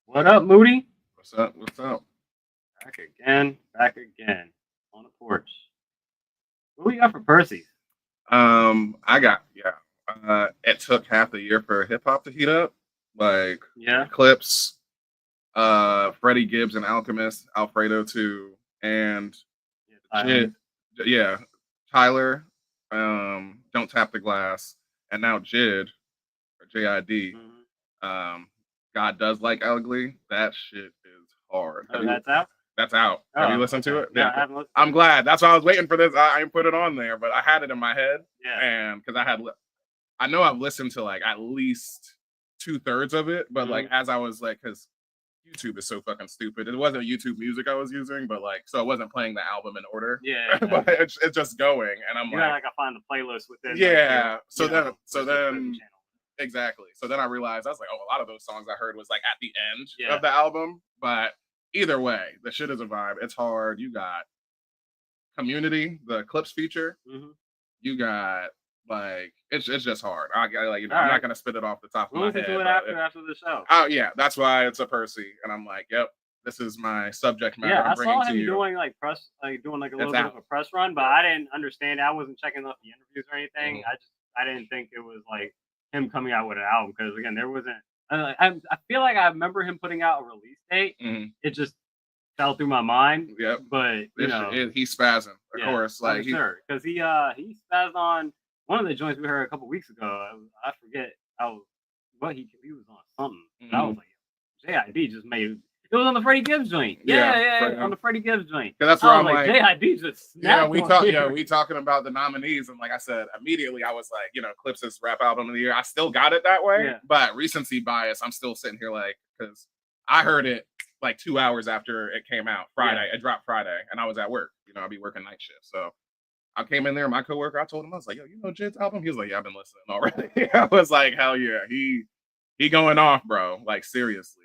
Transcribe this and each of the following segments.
What up, Moody? What's up? What's up? Back again on the porch. What we got for Percy? I got it took half the year for hip hop to heat up. Like Yeah, Clips, Freddie Gibbs and Alchemist, Alfredo 2, and Tyler. yeah, Tyler, Don't Tap the Glass, and now Jid or JID. Mhm. God Does Like Ugly. That shit is hard. Oh, that's out. That's out. Have you Oh, listened to okay. it? No, Yeah. I haven't listened. I'm glad. That's why I was waiting for this. I didn't put it on there, but I had it in my head. Yeah. And because I know I've listened to like at least 2/3 of it, but like as I was like, because YouTube is so fucking stupid. It wasn't YouTube Music I was using, but like, so I wasn't playing the album in order. Yeah, but it's just going, and I'm you like, gotta find the playlist within. yeah. Like, so then, channel. exactly. So then I realized I was like, oh, a lot of those songs I heard was like at the end Yeah. of the album. But either way, the shit is a vibe. It's hard. You got Community, the Clips feature. Mm-hmm. You got like it's just hard. I'm right. not gonna spit it off the top of We'll my listen head. to it after the show. Oh yeah, that's why it's a Percy, and I'm like, yep, this is my subject matter. Yeah, I'm I bringing saw to him you. doing like a little It's bit out. of a press run, but I didn't understand it. I wasn't checking out the interviews or anything. Mhm. I didn't think it was like him coming out with an album because again, there wasn't. I feel like I remember him putting out a release date. Mhm. It just fell through my mind. Yep. But He's spazzing, of yeah, course. Like sure, because he spazzed on one of the joints we heard a couple weeks ago. I forget what he was on something. Mhm. I was like, JID just made. It was on the Freddie Gibbs joint. Yeah, On the Freddie Gibbs joint. that's where I I'm was like, JID just snapped. we talking about the nominees, and like I said, immediately I was like, Clips' rap album of the year. I still got it that way, Yeah. but recency bias, I'm still sitting here like, because I heard it like 2 hours after it came out Friday. It dropped Friday, and I was at work. I'll be working night shift, so I came in there. My coworker, I told him, I was like, yo, Jid's album? He was like, yeah, I've been listening already. I was like, hell yeah, he going off, bro. Like seriously,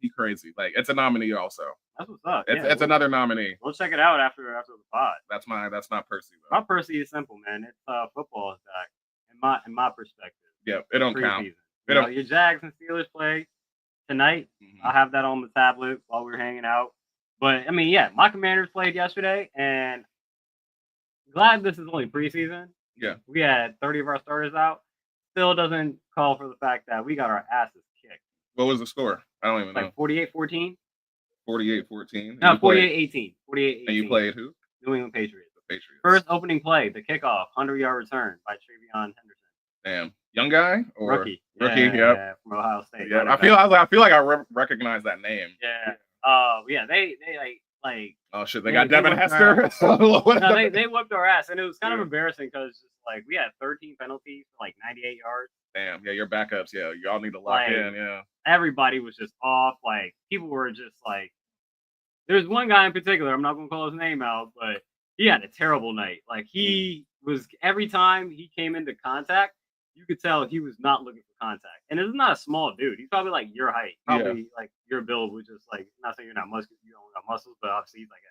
he crazy. Like it's a nominee also. That's what's up. It's another nominee. We'll check it out after the pod. That's not Percy though. My Percy is simple, man. It's football is back in my perspective. Yeah, it don't count. Your Jags and Steelers play tonight. Mm-hmm. I'll have that on the tablet while we're hanging out. But I mean, yeah, my Commanders played yesterday, and glad this is only preseason. Yeah, we had 30 of our starters out. Still doesn't call for the fact that we got our asses kicked. What was the score? I don't even know. 48-14. 48-14. No, 48-18. 48-18. And you played who? New England Patriots. The Patriots. First opening play, the kickoff, 100-yard return by Travion Henderson. Damn, young guy or rookie? Yeah, from Ohio State. Yeah, I feel like I recognize that name. Yeah. They like. Oh shit, they got Devin Hester. No, they whipped our ass, and it was kind of embarrassing because like we had 13 penalties for like 98 yards. Damn, yeah, your backups, yeah, y'all need to lock in, yeah. Everybody was just off. Like people were just like, there's one guy in particular. I'm not gonna call his name out, but he had a terrible night. Like he was every time he came into contact, you could tell he was not looking for contact. And it's not a small dude. He's probably like your height, probably like your build, which is like not saying you're not muscular, you don't got muscles, but obviously he's like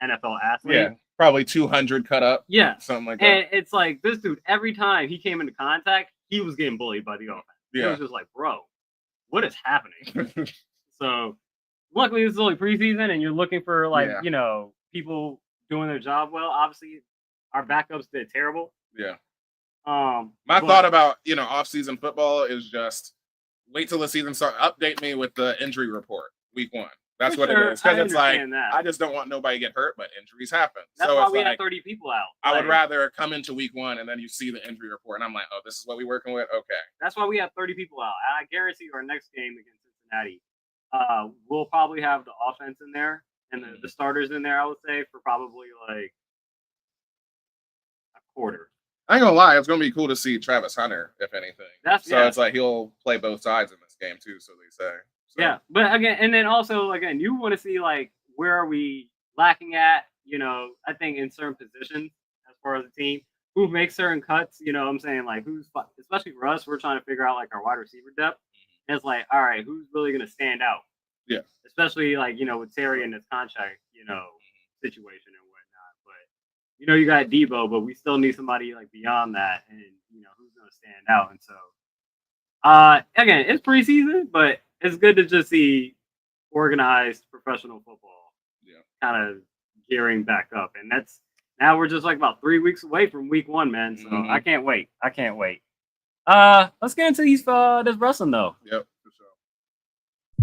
an NFL athlete. Yeah, probably 200 cut up. Yeah, something like that. And it's like this dude. Every time he came into contact, he was getting bullied by the offense. Yeah. It was just like, bro, what is happening? So, luckily, this is only preseason, and you're looking for like people doing their job well. Obviously, our backups did terrible. Yeah. My thought about off-season football is just wait till the season starts. Update me with the injury report week 1. That's what it is. Because it's like I just don't want nobody to get hurt, but injuries happen. That's why we had 30 people out. I would rather come into week 1 and then you see the injury report, and I'm like, oh, this is what we're working with. Okay. That's why we have 30 people out. And I guarantee our next game against Cincinnati, we'll probably have the offense in there and the starters in there. I would say for probably like a quarter. I ain't gonna lie, it's gonna be cool to see Travis Hunter, if anything. It's like he'll play both sides in this game too, so they say. So. Yeah, but again, and then also again, you want to see like where are we lacking at? I think in certain positions as far as the team, who makes certain cuts. I'm saying like who's especially for us, we're trying to figure out like our wide receiver depth. And it's like, all right, who's really gonna stand out? Yeah. Especially like with Terry and his contract, situation and whatnot. But you got Debo, but we still need somebody like beyond that, and who's gonna stand out. And so, again, it's preseason, but it's good to just see organized professional football. Yeah. Kind of gearing back up, and now we're just like about 3 weeks away from week 1, man. So I can't wait. Let's get into this wrestling though. Yep, for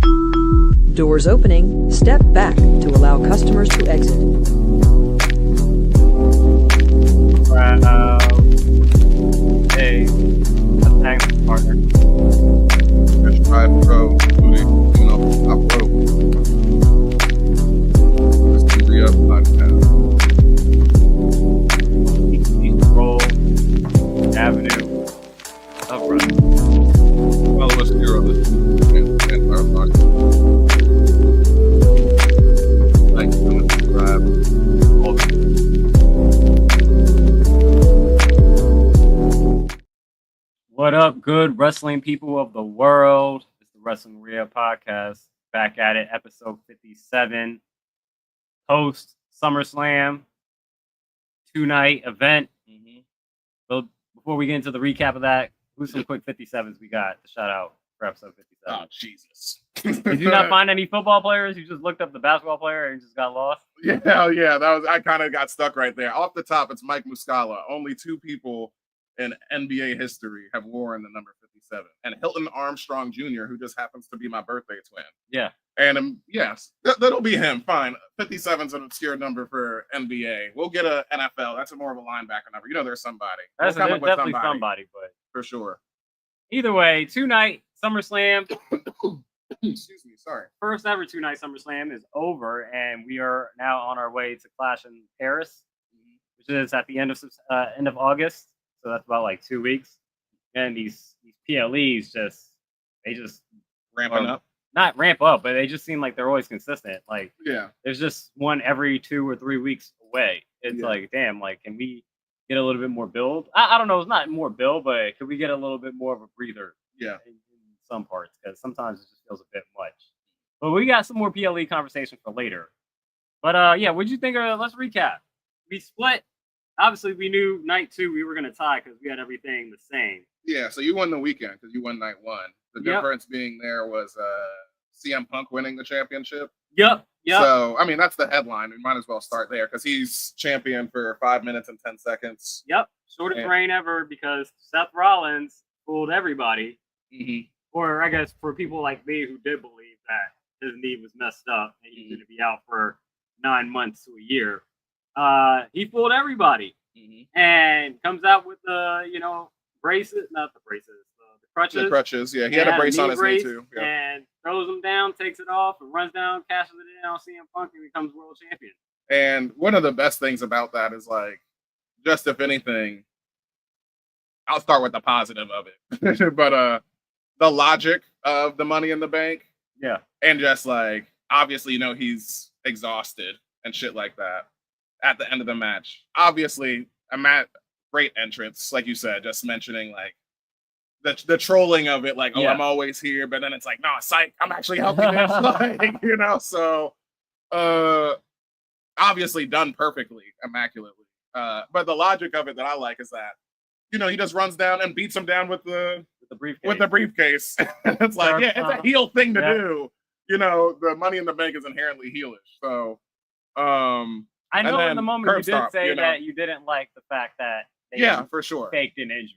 sure. Doors opening. Step back to allow customers to exit. Hey, thanks, partner. Fresh Five Pro, Moody, top rope. This is the Up podcast. Roll Avenue up running. Follow us here on this and our podcast. Like, comment, subscribe. What up, good wrestling people of the world? It's the Wrestling Rhea podcast. Back at it, episode 57. Host Summerslam 2-night event. So before we get into the recap of that, who's some quick 57s we got to shout out for episode 57? Oh, Jesus. Did you not find any football players? You just looked up the basketball player and just got lost? Yeah. I kind of got stuck right there. Off the top, it's Mike Muscala. Only 2 people in NBA history have worn the number 57. And Hilton Armstrong Jr., who just happens to be my birthday twin. Yeah. And yes, that'll be him. Fine. 57's an obscure number for NBA. We'll get a NFL. That's more of a linebacker number. There's somebody. That's definitely somebody, but for sure. Either way, 2-night SummerSlam. Excuse me. Sorry. First ever 2-night SummerSlam is over, and we are now on our way to Clash in Paris, which is at the end of August. So that's about like 2 weeks. And these PLEs they just ramping up. Not ramp up, but they just seem like they're always consistent. Like, yeah, there's just one every 2 or 3 weeks away. It's like, damn, like, can we get a little bit more build? I don't know, it's not more build, but could we get a little bit more of a breather? Yeah, in some parts, because sometimes it just feels a bit much. But we got some more PLE conversation for later. But yeah, what'd you think of? Let's recap. We split. Obviously, we knew night 2 we were gonna tie because we had everything the same. Yeah, so you won the weekend because you won night 1. The difference being there was CM Punk winning the championship. Yep. So, I mean, that's the headline. We might as well start there because he's champion for 5 minutes and 10 seconds. Yep. Shortest reign ever because Seth Rollins fooled everybody. Or I guess for people like me who did believe that his knee was messed up and he's going to be out for 9 months to a year, he fooled everybody and comes out with the, braces, not the braces, the crutches. The crutches, yeah. He had a brace on his knee too. Yeah. And throws them down, takes it off, and runs down, cashes it in on CM Punk, and becomes world champion. And one of the best things about that is, like, just if anything, I'll start with the positive of it. But the logic of the Money in the Bank. Yeah. And just, like, obviously, he's exhausted and shit like that at the end of the match. Obviously, great entrance, like you said, just mentioning, like, the trolling of it, like, I'm always here, but then it's like, no, psych, I'm actually helping this, like, so obviously done perfectly, immaculately. But the logic of it that I like is that, he just runs down and beats him down with the briefcase. It's like, it's a heel thing to do. The Money in the Bank is inherently heelish. So I know in the moment you did say that you didn't like the fact that they for sure faked an injury.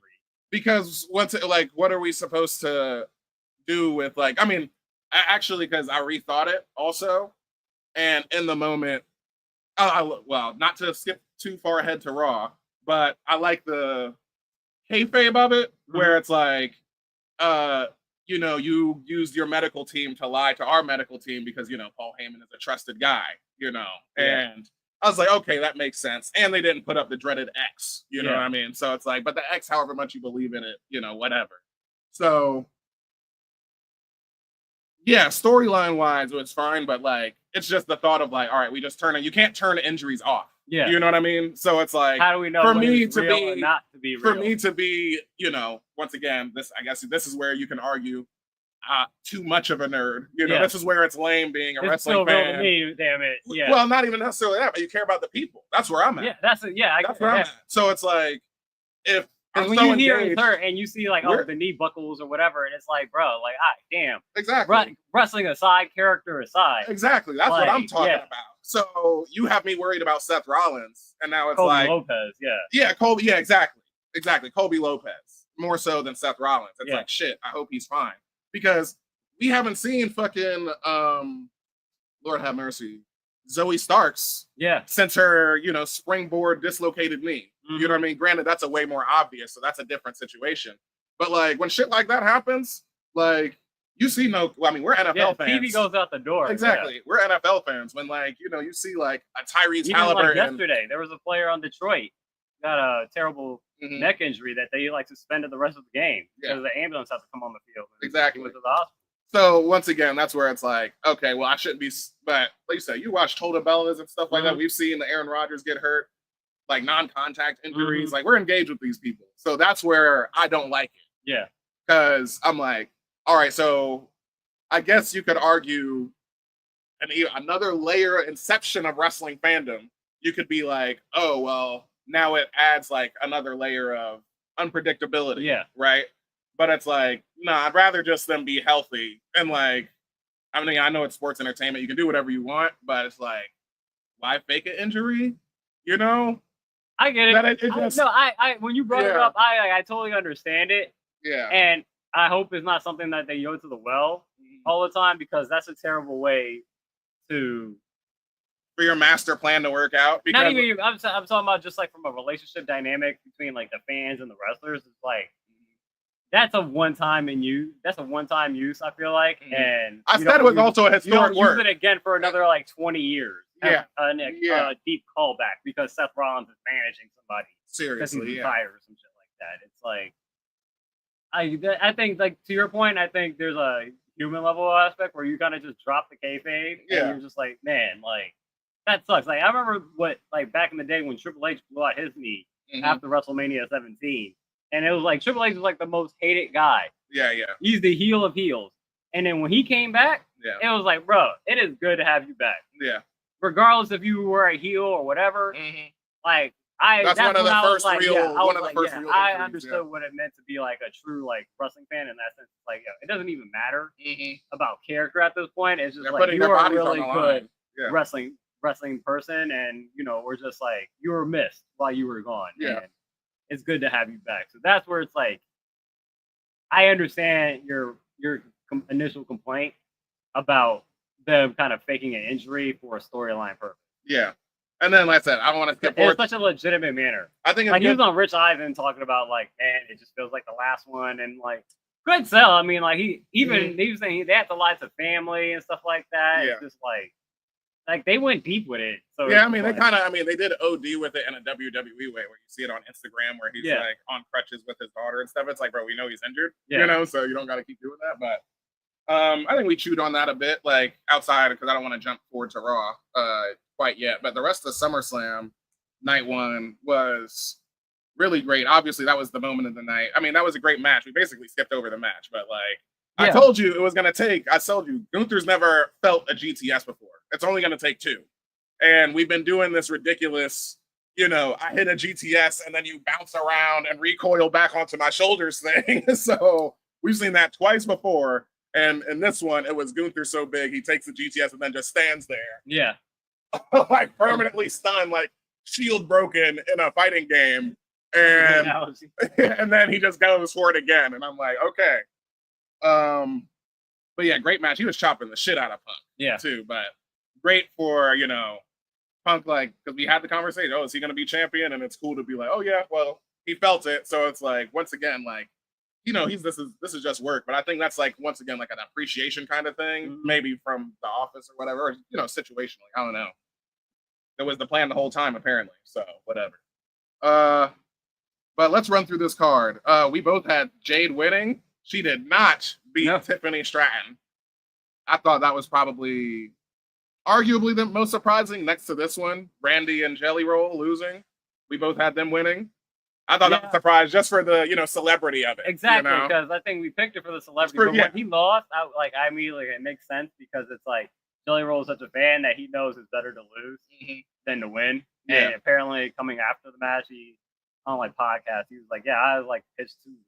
Because what are we supposed to do with, like, I mean, actually, because I rethought it also, and in the moment, well, not to skip too far ahead to Raw, but I like the kayfabe of it, where it's like, you used your medical team to lie to our medical team because, Paul Heyman is a trusted guy, and I was like, okay, that makes sense. And they didn't put up the dreaded X, you know what I mean? So it's like, but the X, however much you believe in it, whatever. So, yeah, storyline wise, it was fine, but, like, it's just the thought of, like, all right, we just you can't turn injuries off. Yeah. You know what I mean? So it's like, how do we know for me to be or not to be real? For me to be, once again, I guess this is where you can argue too much of a nerd. This is where it's lame being a wrestling fan. Real to me, damn it. Yeah. Well, not even necessarily that, but you care about the people. That's where I'm at. Yeah, that's where I'm at. So it's like, if Because when you hear he's hurt and you see like the knee buckles or whatever, and it's like, bro, like, damn. Exactly. Wrestling aside, character aside. Exactly. That's what I'm talking about. So you have me worried about Seth Rollins, and now it's Colby Lopez, yeah, Colby, yeah, exactly, Colby Lopez, more so than Seth Rollins. It's like, shit, I hope he's fine, because we haven't seen fucking Lord have mercy, Zoe Starks, since her springboard dislocated knee. Mm-hmm. You know what I mean? Granted, that's a way more obvious, so that's a different situation. But like when shit like that happens, like. You see we're NFL fans. TV goes out the door. Exactly. We're NFL fans. When you see like a Tyrese Halliburton. Like yesterday, there was a player on Detroit got a terrible neck injury that they like suspended the rest of the game because the ambulance had to come on the field. Exactly. He went to the hospital. So once again, that's where it's like, okay, well, I shouldn't be. But like you said, you watch Total Bellas and stuff like that. We've seen the Aaron Rodgers get hurt, like non-contact injuries. Like we're engaged with these people. So that's where I don't like it. Yeah. Because I'm like, all right, so I guess you could argue another layer inception of wrestling fandom. You could be like, oh, well, now it adds like another layer of unpredictability. Yeah. Right. But it's like, no, I'd rather just them be healthy. And like, I mean, I know it's sports entertainment. You can do whatever you want, but it's like, why fake an injury? You know? I get it. When you brought it up, I totally understand it. Yeah. And I hope it's not something that they go to the well all the time, because that's a terrible way for your master plan to work out. Because not even, I'm talking about just like from a relationship dynamic between like the fans and the wrestlers. It's like that's a one-time use. I feel like, and I said it was also a historic work. Use it again for another like 20 years. A deep callback because Seth Rollins is managing somebody seriously because he's retired or some shit like that. It's like. I think, like, to your point, I think there's a human level aspect where you kind of just drop the kayfabe and you're just like, man, like, that sucks. Like, I remember back in the day when Triple H blew out his knee after WrestleMania 17, and it was like Triple H was like the most hated guy. Yeah. He's the heel of heels. And then when he came back, it was like, bro, it is good to have you back. Yeah. Regardless if you were a heel or whatever, like, that's one of the first real. I understood what it meant to be like a true like wrestling fan in that sense. Like, it doesn't even matter about character at this point. It's just like you are a really good wrestling person, and we're just like you were missed while you were gone. Yeah, and it's good to have you back. So that's where it's like I understand your initial complaint about them kind of faking an injury for a storyline purpose. Yeah. And then, like I said, I don't want to skip forward. In such a legitimate manner. I think he was on Rich Eisen talking about like, man, it just feels like the last one, and like, good sell. I mean, like he was saying they had to lie to family and stuff like that. Yeah. It's just like they went deep with it. So yeah, I mean, they did OD with it in a WWE way, where you see it on Instagram where he's like on crutches with his daughter and stuff. It's like, bro, we know he's injured, so you don't got to keep doing that. But I think we chewed on that a bit, like outside, because I don't want to jump forward to Raw quite yet. But the rest of SummerSlam night one was really great. Obviously, that was the moment of the night. I mean, that was a great match. We basically skipped over the match, but like I told you, it was going to take. I told you, Gunther's never felt a GTS before. It's only going to take 2, and we've been doing this ridiculous. I hit a GTS and then you bounce around and recoil back onto my shoulders thing. So we've seen that twice before. And in this one, it was Gunther so big, he takes the GTS and then just stands there. Yeah. Like permanently stunned, like shield broken in a fighting game. And, and then he just goes for it again. And I'm like, okay. But yeah, great match. He was chopping the shit out of Punk, too. But great for, Punk, like, because we had the conversation, is he going to be champion? And it's cool to be like, oh, yeah, well, he felt it. So it's like, once again, like, this is just work. But I think that's like, once again, like an appreciation kind of thing, maybe from The Office or whatever, or, situationally. I don't know. It was the plan the whole time, apparently. So whatever. But let's run through this card. We both had Jade winning. She did not beat Tiffany Stratton. I thought that was probably arguably the most surprising next to this one. Brandy and Jelly Roll losing. We both had them winning. I thought that was a surprise just for the, celebrity of it. Exactly, because I think we picked it for the celebrity. But when he lost, I immediately, it makes sense because it's like Jelly Roll is such a fan that he knows it's better to lose than to win. Yeah. And apparently coming after the match, he on like podcasts. He was like, "Yeah, I like pitched 2 moves."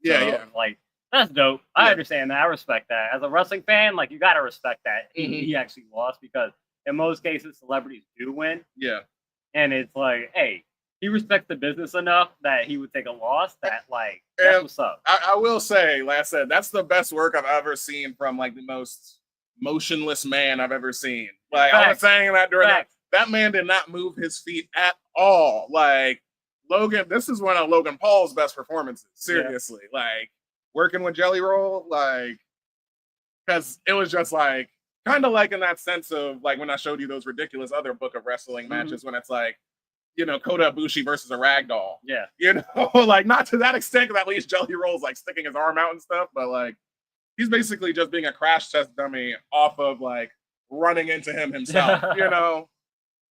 Yeah, So, yeah. Like that's dope. I Yeah. understand that. I respect that. As a wrestling fan, like you gotta respect that he actually lost because in most cases celebrities do win, Yeah. and it's like, hey, he respects the business enough that he would take a loss. That like that's And what's up. I will say, like I said, that's the best work I've ever seen from like the most motionless man I've ever seen. Like I was Facts. saying that during Facts. that man did not move his feet at all. Like Logan, this is one of Logan Paul's best performances. Seriously, like working with Jelly Roll, like because it was just like kind of like in that sense of like when I showed you those ridiculous other Book of Wrestling matches when it's like, you know, Kota Ibushi versus a ragdoll. Yeah. You know, like not to that extent, because at least Jelly Roll's like sticking his arm out and stuff, but like he's basically just being a crash test dummy off of like running into him himself. You know,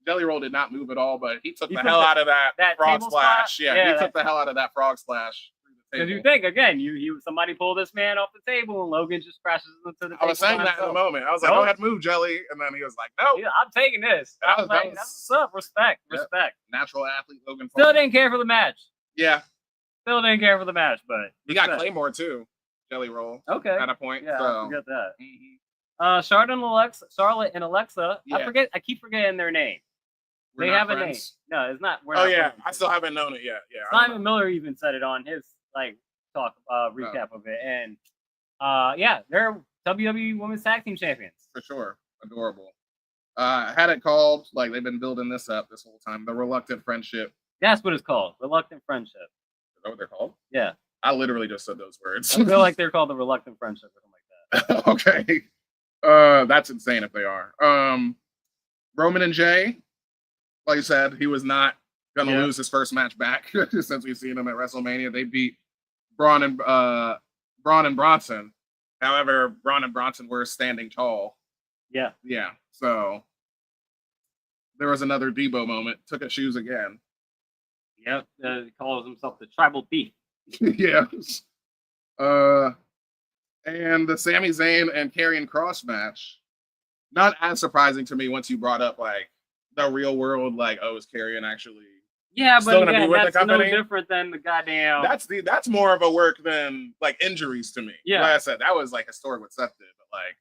Jelly Roll did not move at all, but he took the hell out of that frog table splash. spot? Yeah, he took the hell out of that frog splash. Because you think again, somebody pull this man off the table and Logan just crashes into the table. I was saying that in the moment. I was like, Nope. "Go ahead, move, Jelly," and then he was like, "No." Yeah, I'm taking this. That I'm was- like, that was- that's what's up. Respect. Yep. Respect. Natural athlete Logan Still Paul. didn't care for the match. Yeah, Still didn't care for the match, but he got respect. Claymore too. Jelly Roll Okay. at a point. Yeah, so. I forget that. Charlotte and Alexa. Yeah. I keep forgetting their name. We're They not have a name. friends. No, it's not. We're Oh not yeah, friends. I still haven't known it yet. Yeah, I don't know. Simon Miller even said it on his like talk recap of it, and yeah, they're WWE Women's Tag Team Champions. For sure, adorable. I had it called like they've been building this up this whole time. The Reluctant Friendship. That's what it's called. Reluctant Friendship. Is that what they're called? Yeah, I literally just said those words. I feel like they're called the Reluctant Friendship or something like that. Okay. That's insane if they are. Roman and Jay, like you said, he was not gonna lose his first match back since we've seen him at WrestleMania. They beat Braun and Bronson. However, Braun and Bronson were standing tall. Yeah. Yeah. So there was another Debo moment. Took his shoes again. Yep. He calls himself the Tribal Thief. Yeah. And the Sami Zayn and Karrion Kross match, not as surprising to me once you brought up like the real world, like, oh, is Karrion actually Yeah, still but gonna be again, with the that's no company? different than the goddamn. That's more of a work than like injuries to me. Yeah. Like I said, that was like historic what Seth did, but like,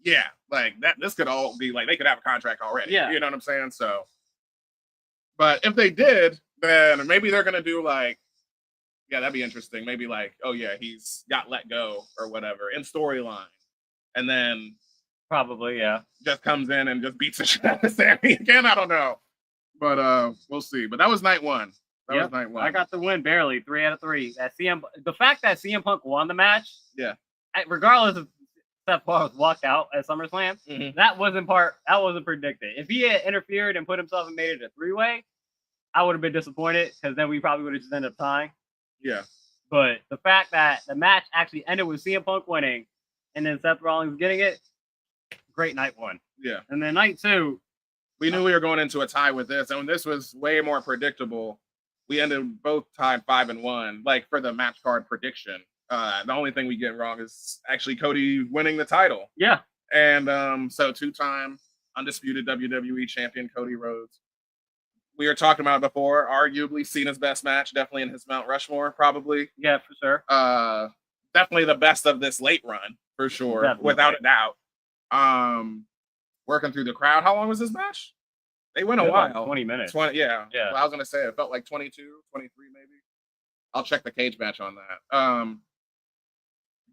yeah, like that this could all be like they could have a contract already. Yeah. You know what I'm saying? So but if they did, then maybe they're gonna do like, yeah, that'd be interesting. Maybe like, oh yeah, he's got let go or whatever in storyline. And then Probably, yeah. just comes in and just beats the shit out of Sammy again. I don't know. But we'll see. But that was night one. That was night one. I got the win barely, 3 out of 3. The fact that CM Punk won the match, Yeah. regardless of Seth Rollins walked out at SummerSlam, that wasn't predicted. If he had interfered and put himself and made it a 3-way, I would have been disappointed because then we probably would have just ended up tying. Yeah. But the fact that the match actually ended with CM Punk winning and then Seth Rollins getting it, great night one. Yeah. And then night two, We knew we were going into a tie with this, and this was way more predictable. We ended both tied 5-1, like for the match card prediction. The only thing we get wrong is actually Cody winning the title. yeah. And so 2-time undisputed WWE champion Cody Rhodes. We were talking about it before, arguably Cena's best match, definitely in his Mount Rushmore, probably. Yeah, for sure. Definitely the best of this late run, for sure, Definitely. without a doubt. Working through the crowd. How long was this match? They went a Like while. 20 minutes. 20, yeah. Yeah. Well, I was gonna say it felt like 22, 23 maybe. I'll check the cage match on that.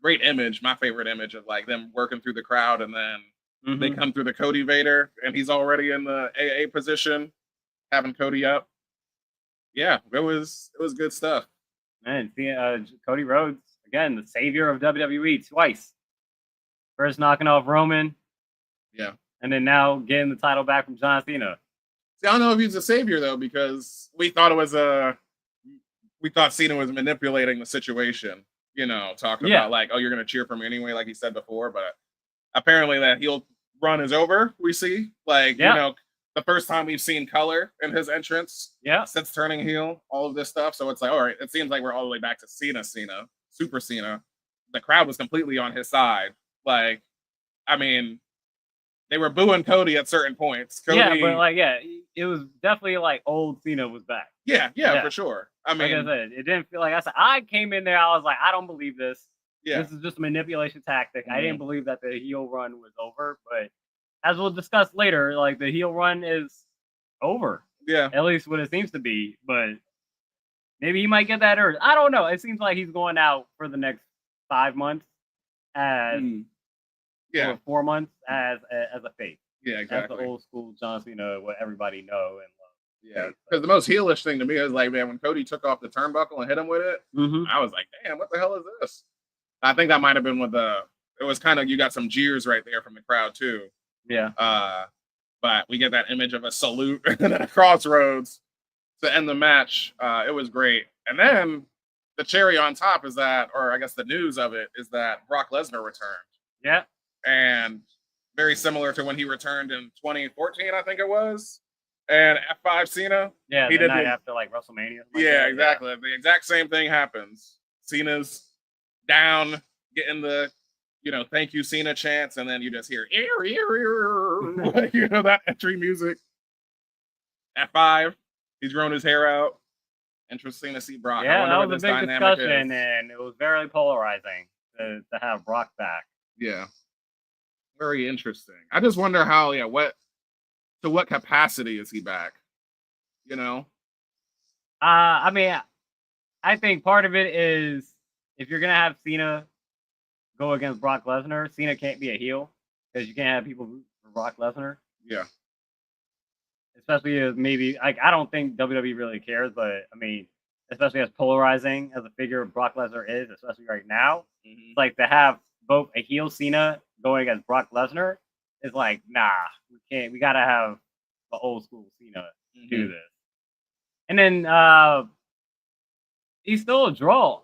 Great image, my favorite image of like them working through the crowd, and then they come through the Cody Vader, and he's already in the AA position, having Cody up. Yeah, it was good stuff. Man, Cody Rhodes, again, the savior of WWE twice. First knocking off Roman. Yeah. And then now getting the title back from John Cena. See, I don't know if he's a savior though, because we thought Cena was manipulating the situation. You know, talking about like, oh, you're gonna cheer for me anyway, like he said before. But apparently that heel run is over. We see, like, you know, the first time we've seen color in his entrance. Yeah. Since turning heel, all of this stuff. So it's like, all right, it seems like we're all the way back to Cena, Super Cena. The crowd was completely on his side. Like, I mean, they were booing Cody at certain points. Cody, yeah, but like, yeah, it was definitely like old Cena was back. Yeah, for sure. I Like I mean, said, it didn't feel like I came in there. I was like, I don't believe this. yeah, This is just a manipulation tactic. I Mhm. didn't believe that the heel run was over, but as we'll discuss later, like the heel run is over. yeah. At least what it seems to be. But maybe he might get that urge. I don't know. It seems like he's going out for the next 5 months as Yeah, or 4 months as a face. yeah, As exactly. the old school John Cena, what everybody know and love. Yeah, because the most heelish thing to me is like, man, when Cody took off the turnbuckle and hit him with it, I was like, damn, what the hell is this? I think that might have been it was kind of, you got some jeers right there from the crowd too. Yeah. But we get that image of a salute and a crossroads to end the match. It was great. And then the cherry on top is that, or I guess the news of it is that Brock Lesnar returned. Yeah. And very similar to when he returned in 2014, I think it was. And F5 Cena. Yeah, he the did night after like WrestleMania. Like yeah, that. exactly. The exact same thing happens. Cena's down, getting the, thank you, Cena chants, and then you just hear, that entry music. F5, he's grown his hair out. Interesting to see Brock. Yeah, I that wonder was what a this big dynamic discussion, is. and it was very polarizing to have Brock back. Yeah. Very interesting. I just wonder how, to what capacity is he back? I mean, I think part of it is if you're gonna have Cena go against Brock Lesnar, Cena can't be a heel because you can't have people root for Brock Lesnar. Yeah. Especially as maybe I don't think WWE really cares, but I mean, especially as polarizing as a figure Brock Lesnar is, especially right now, it's like to have both a heel Cena going against Brock Lesnar is like, nah, we can't. We gotta have the old school Cena do this. And then he's still a draw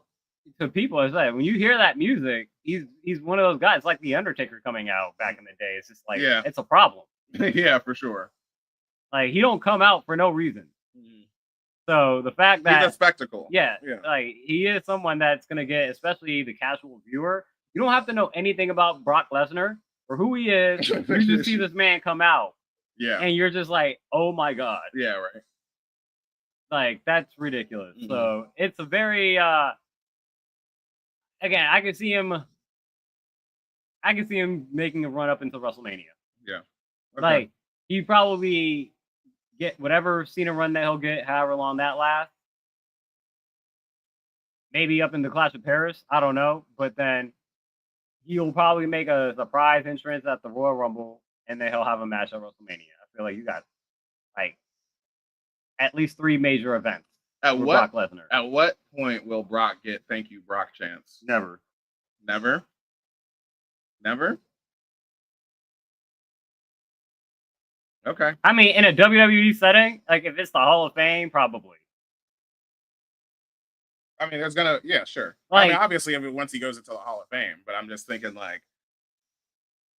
to people. It's like when you hear that music, he's one of those guys. It's like the Undertaker coming out back in the day. It's just like it's a problem. Yeah, for sure. Like he don't come out for no reason. So the fact that he's a spectacle. Yeah, like he is someone that's gonna get, especially the casual viewer. You don't have to know anything about Brock Lesnar or who he is. You just see this man come out. Yeah. And you're just like, oh my God. Yeah, right. Like that's ridiculous. So it's a very again, I can see him making a run up into WrestleMania. Yeah. Okay. Like he probably get whatever Cena run that he'll get, however long that lasts. Maybe up in the Clash of Paris. I don't know. But then he'll probably make a surprise entrance at the Royal Rumble, and then he'll have a match at WrestleMania. I feel like you got like at least 3 major events. Brock Lesnar. At what point will Brock get thank you, Brock chants? Never. Never? Okay. I mean, in a WWE setting, like if it's the Hall of Fame, probably. I mean, there's gonna, sure. Like, I mean, obviously, once he goes into the Hall of Fame, but I'm just thinking like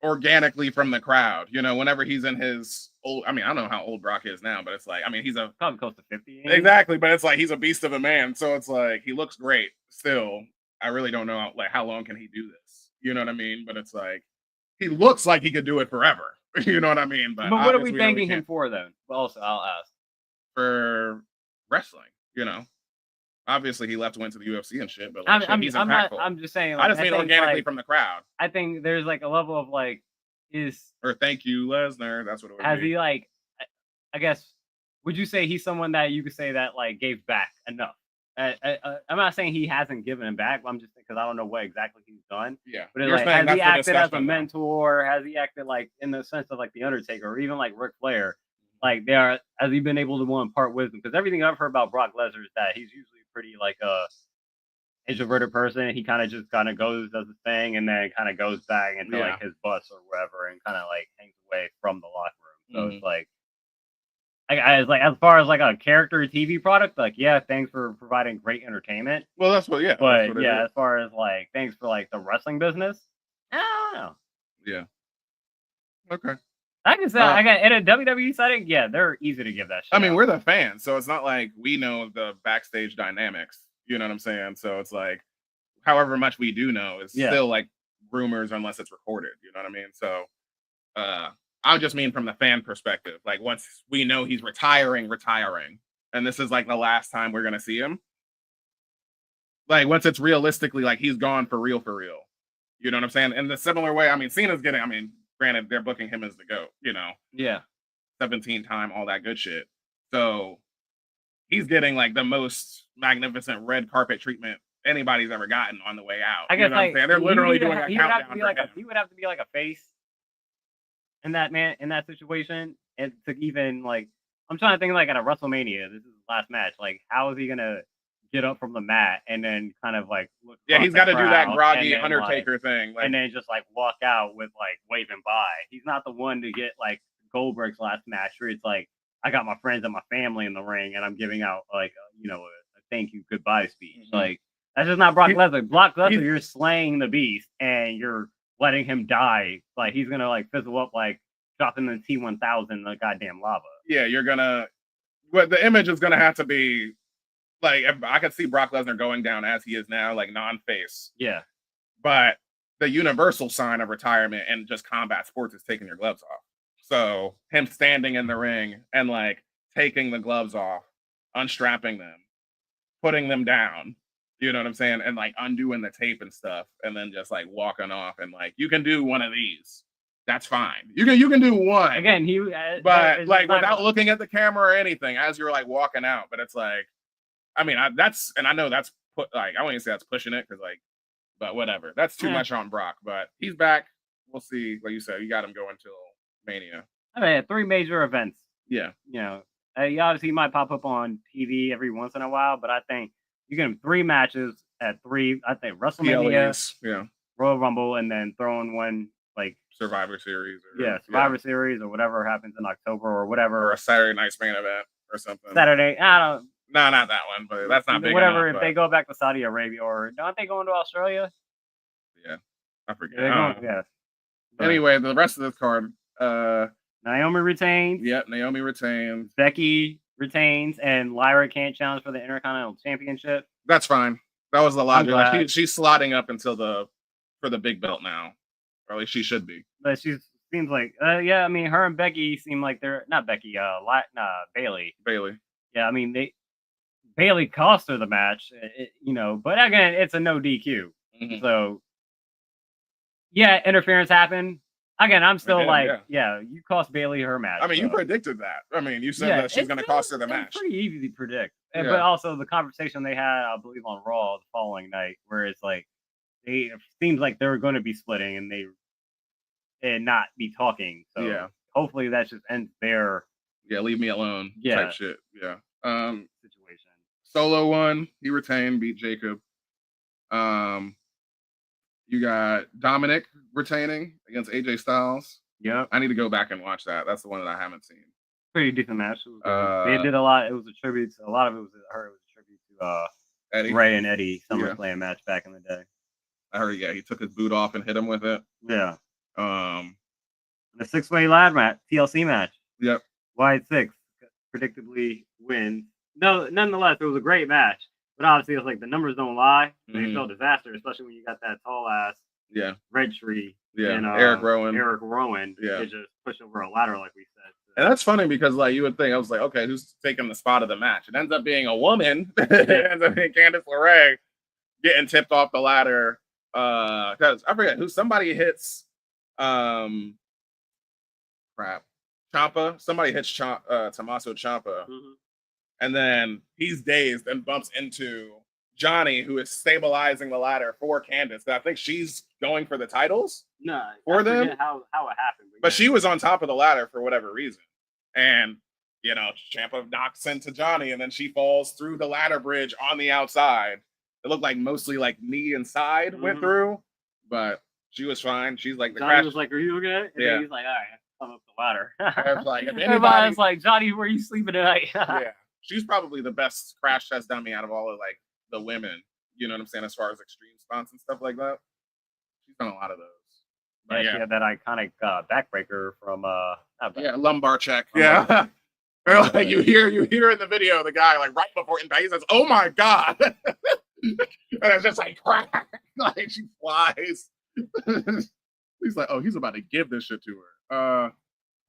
organically from the crowd, whenever he's in his old, I mean, I don't know how old Brock is now, but it's like, I mean, he's probably close to 50. Exactly, but it's like he's a beast of a man, so it's like he looks great still. I really don't know like how long can he do this? You know what I mean? But it's like he looks like he could do it forever. You know what I mean? But what are we thanking him for then? Well, also, I'll ask. For wrestling, Obviously, he left, went to the UFC and shit, but like, he's impactful. I'm just saying. Like, I just mean organically from the crowd. I think there's like a level of like or thank you, Lesnar. That's what it would has be. he like? I guess would you say he's someone that you could say that like gave back enough? I'm not saying he hasn't given him back. But I'm just because I don't know what exactly he's done. Yeah, but like, has he acted as a mentor? Has he acted like in the sense of like the Undertaker or even like Ric Flair? Like has he been able to impart wisdom? Because everything I've heard about Brock Lesnar is that he's usually pretty like a introverted person. He kind of goes, does his thing, and then kind of goes back into like his bus or whatever, and kind of like hangs away from the locker room. So it's like, as far as like a character TV product, like thanks for providing great entertainment. Well, that's what, But as far as like thanks for like the wrestling business, I don't know. Yeah. Okay. I can say in a WWE setting, they're easy to give that shit. I mean, we're the fans, so it's not like we know the backstage dynamics. You know what I'm saying? So it's like, however much we do know is still like rumors unless it's recorded. You know what I mean? So, I just mean from the fan perspective. Like once we know he's retiring, and this is like the last time we're gonna see him. Like once it's realistically like he's gone for real. You know what I'm saying? In the similar way, I mean, Cena's getting. I mean, granted, they're booking him as the GOAT. You know, Yeah. 17-time, all that good shit. So he's getting like the most magnificent red carpet treatment anybody's ever gotten on the way out. I guess you know what I'm saying? They're literally doing a countdown for him. He would have to be like a face in that situation, and to even like, I'm trying to think like at a WrestleMania, this is his last match. Like, how is he gonna get up from the mat and then kind of like look? Yeah, he's got to do that groggy then, Undertaker thing, and then just like walk out with like waving bye. He's not the one to get like Goldberg's last match where it's like, I got my friends and my family in the ring and I'm giving out like a thank you goodbye speech. Like, that's just not Brock Lesnar. Brock Lesnar, you're slaying the beast and you're letting him die. Like, he's gonna like fizzle up like dropping the T1000 in the goddamn lava. Yeah, the image is gonna have to be like, I could see Brock Lesnar going down as he is now, like non-face. Yeah. But the universal sign of retirement and just combat sports is taking your gloves off. So him standing in the ring and like taking the gloves off, unstrapping them, putting them down, you know what I'm saying? And like undoing the tape and stuff, and then just like walking off and like, you can do one of these. That's fine. You can do one. Again, but like without looking at the camera or anything as you're like walking out. But it's like, I mean, I know that's I wouldn't say that's pushing it because like, but whatever. That's too much on Brock. But he's back. We'll see. Like you said, you got him going till Mania. I mean, 3 major events. Yeah. You know, obviously he might pop up on TV every once in a while, but I think you get him 3 matches at 3. I think WrestleMania, PLEs, yeah, Royal Rumble, and then throwing one like Survivor Series. Survivor Series or whatever happens in October or whatever. Or a Saturday Night's main event or something. Saturday, I don't. No, not that one, but that's not big whatever. enough, If they go back to Saudi Arabia, or don't they go into Australia? Yeah, I forget. Yeah. Anyway, the rest of this card. Naomi retains. Yep, Naomi retains. Becky retains, and Lyra can't challenge for the Intercontinental Championship. That's fine. That was the logic. Like, she's slotting up until for the big belt now, or at least she should be. But she seems like, I mean, her and Becky seem like they're not Becky. Bailey. Yeah, I mean Bailey cost her the match, but again, it's a no DQ. Mm-hmm. So yeah, interference happened. Again, I'm still you cost Bailey her match. I mean, you predicted that. I mean, you said that she's going to cost her the match. It's pretty easy to predict. But also the conversation they had, I believe, on Raw the following night, where it's like, it seems like they're going to be splitting and not be talking. So hopefully that just ends there. Yeah, leave me alone. Type shit. Yeah. Situation. Solo won. He retained, beat Jacob. You got Dominic retaining against AJ Styles. Yeah. I need to go back and watch that. That's the one that I haven't seen. Pretty decent match. They did a lot. It was a tribute to, a lot of it was a tribute to Eddie. Ray and Eddie Summerslam match back in the day. I heard, he took his boot off and hit him with it. Yeah. The 6-way ladder match, TLC match. Yep. Wyatt 6 predictably wins. No, nonetheless, it was a great match. But obviously, it's like the numbers don't lie. They felt disaster, especially when you got that tall ass red tree. Yeah, and, Eric Rowan. Yeah. To just push over a ladder, like we said. So. And that's funny because, like, you would think, I was like, okay, who's taking the spot of the match? It ends up being a woman. It ends up being Candice LeRae getting tipped off the ladder. Because I forget somebody hits. Ciampa. Somebody hits Tommaso Ciampa. Mm-hmm. And then he's dazed and bumps into Johnny, who is stabilizing the ladder for Candice. I think she's going for the titles for them. How it happened. But she was on top of the ladder for whatever reason. And, Ciampa knocks into Johnny, and then she falls through the ladder bridge on the outside. It looked like mostly like knee and side went through, but she was fine. She's like, Johnny was like, "Are you okay?" And then he's like, "All right, come up the ladder." I was like, if everybody's like, "Johnny, where are you sleeping tonight?" Yeah. She's probably the best crash test dummy out of all of like the women. You know what I'm saying? As far as extreme stunts and stuff like that, she's done a lot of those. But she had that iconic backbreaker from lumbar check. Yeah, like you hear in the video the guy like right before impact he says, "Oh my god," and it's just like crack, like she flies. He's like, "Oh, he's about to give this shit to her."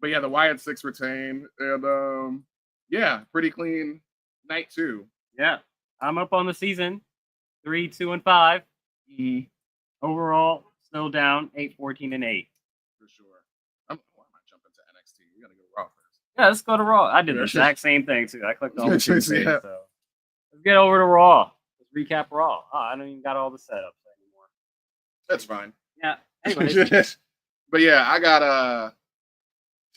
But yeah, the Wyatt 6 retain and. Yeah, pretty clean Night 2. Yeah, I'm up on the season 3, 2, and 5. Mm-hmm. Overall, still down 8, 14, and 8. For sure. Why am I jumping to NXT? We gotta go Raw first. Yeah, let's go to Raw. I did the exact same thing too. I clicked on the two Yeah. page, so let's get over to Raw. Let's recap Raw. Oh, I don't even got all the setups anymore. That's fine. Yeah. Anyways. But yeah, I got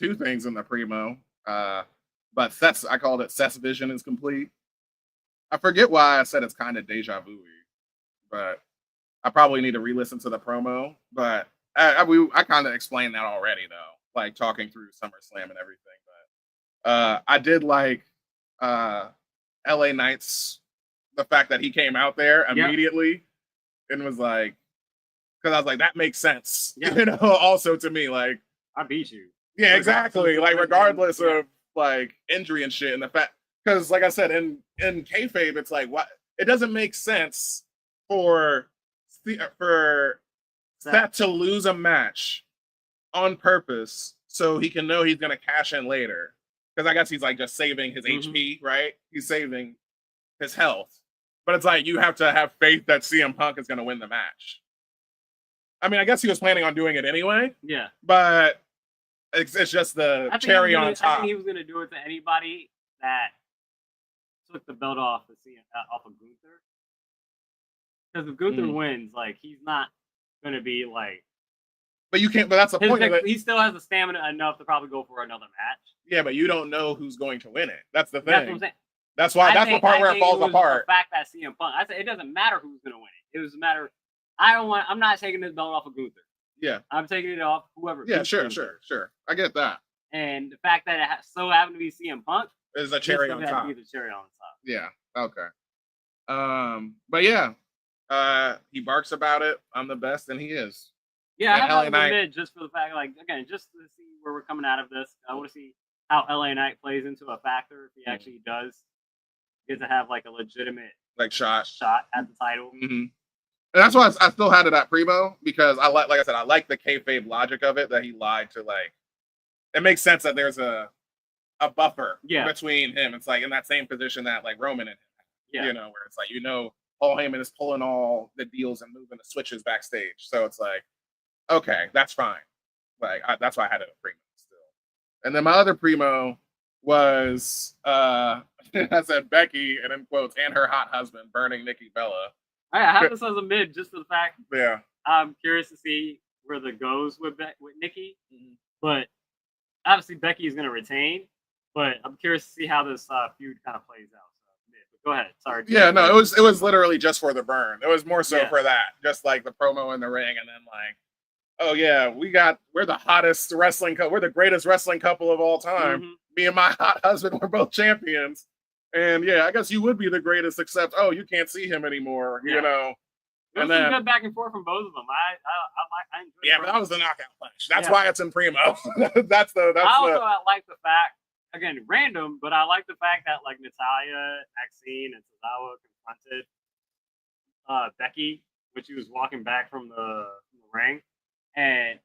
2 things in the primo. But I called it Seth's vision is complete. I forget why I said it's kind of deja vu-y, but I probably need to re-listen to the promo. But I kind of explained that already, though, like talking through SummerSlam and everything. But I did like LA Knight's, the fact that he came out there immediately and was like, because I was like, that makes sense. Yeah. You know, also to me, like, I beat you. yeah, exactly. Like, regardless of like injury and shit, and the fact, because like I said, in kayfabe, it's like, what, it doesn't make sense for Seth to lose a match on purpose so he can know he's gonna cash in later. Because I guess he's like just saving his HP, right? He's saving his health. But it's like, you have to have faith that CM Punk is gonna win the match. I mean, I guess he was planning on doing it anyway. Yeah. But it's just the cherry on top. I think he was going to do it to anybody that took the belt off of Gunther. Because if Gunther wins, like, he's not going to be like. But you can't. But that's the point. He still has the stamina enough to probably go for another match. Yeah, but you don't know who's going to win it. That's the thing. That's what I'm saying. That's why. That's the part where it falls apart. The fact that CM Punk. I said it doesn't matter who's going to win it. It was a matter. I'm not taking this belt off of Gunther. Yeah. I'm taking it off whoever. Yeah, sure. I get that. And the fact that it so happened to be CM Punk is a cherry on top. Be the cherry on top. Yeah. Okay. But yeah, he barks about it. I'm the best, and he is. Yeah, I have to admit, just for the fact, like, again, just to see where we're coming out of this. I want to see how LA Knight plays into a factor if he actually does get to have like a legitimate like shot at the title. Mm-hmm. And that's why I still had it at Primo, because like I said, I like the kayfabe logic of it, that he lied to, like, it makes sense that there's a buffer between him. It's like in that same position that like Roman and him, you know, where it's like, you know, Paul Heyman is pulling all the deals and moving the switches backstage. So it's like, okay, that's fine. Like, that's why I had it at Primo still. And then my other Primo was, I said Becky, and in quotes, and her hot husband burning Nikki Bella. I have this as a mid, just for the fact. Yeah. I'm curious to see where the goes with Nikki, but obviously Becky is going to retain. But I'm curious to see how this feud kind of plays out. So, but go ahead. Sorry. Yeah, no, it was literally just for the burn. It was more so for that, just like the promo in the ring, and then like, oh yeah, we're the hottest wrestling couple. We're the greatest wrestling couple of all time. Mm-hmm. Me and my hot husband were both champions. And yeah, I guess you would be the greatest, except you can't see him ananymore, you know. And then good back and forth from both of them. I enjoyed it. Yeah, but that was the knockout punch. That's why it's in Primo. that's I like the fact, again, random, but I like the fact that like Natalya, Maxine, and Tozawa confronted Becky when she was walking back from the ring, and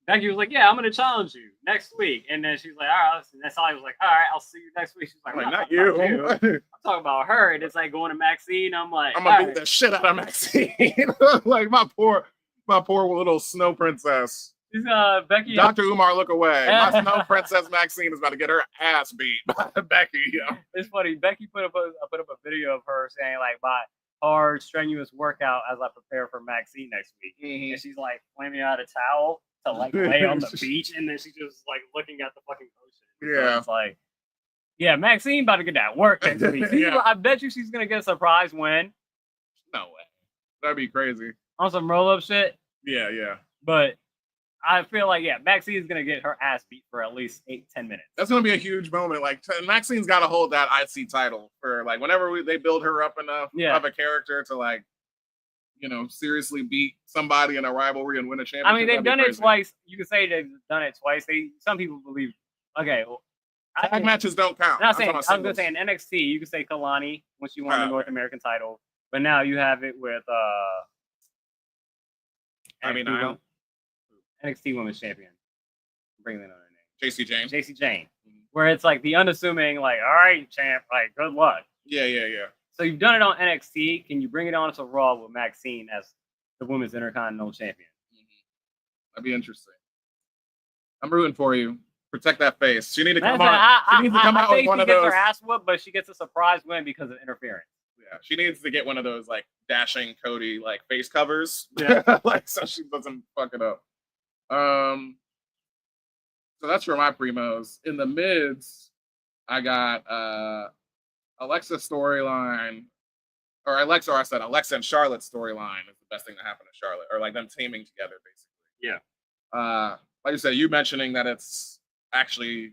Becky was like, "Yeah, I'm gonna challenge you next week," and then she's like, "All right." And Natalya was like, "All right, I'll see you next week." She's like, "Not you." I'm talking about her, and it's like going to Maxine. I'm like, I'm gonna beat the shit out of Maxine. Like my poor little snow princess. She's Becky. Dr. Umar, look away. My snow princess Maxine is about to get her ass beat by Becky. It's funny. Becky put up a video of her saying like, "My hard, strenuous workout as I prepare for Maxine next week," and she's like flaming out a towel to like lay on the beach, and then she's just like looking at the fucking ocean. Yeah, so it's like, yeah, Maxine about to get that work next week. I bet you she's gonna get a surprise win. No way, that'd be crazy on some roll up shit. Yeah, but I feel like Maxine's gonna get her ass beat for at least 8-10 minutes. That's gonna be a huge moment. Like Maxine's got to hold that IC title for like whenever they build her up enough of a character to like, you know, seriously beat somebody in a rivalry and win a championship. I mean, they've done it twice. You could say they've done it twice. Some people believe. Okay, well, tag matches don't count. I was gonna say in NXT, you could say Kalani when she won the North American title, but now you have it with NXT Women's Champion. I'm bringing that on her name. JC Jane. Where it's like the unassuming, like, all right, champ, like, good luck. Yeah. So you've done it on NXT. Can you bring it on to Raw with Maxine as the Women's Intercontinental Champion? That'd be interesting. I'm rooting for you. Protect that face. She need to come Listen, on. She needs to come out with one of those. She gets her ass whooped, but she gets a surprise win because of interference. Yeah, she needs to get one of those like dashing Cody like face covers, like so she doesn't fuck it up. So that's for my primos. In the mids, I got Alexa storyline, or Alexa and Charlotte storyline is the best thing to happen to Charlotte, or like them teaming together basically. Yeah. Like you said, you mentioning that it's actually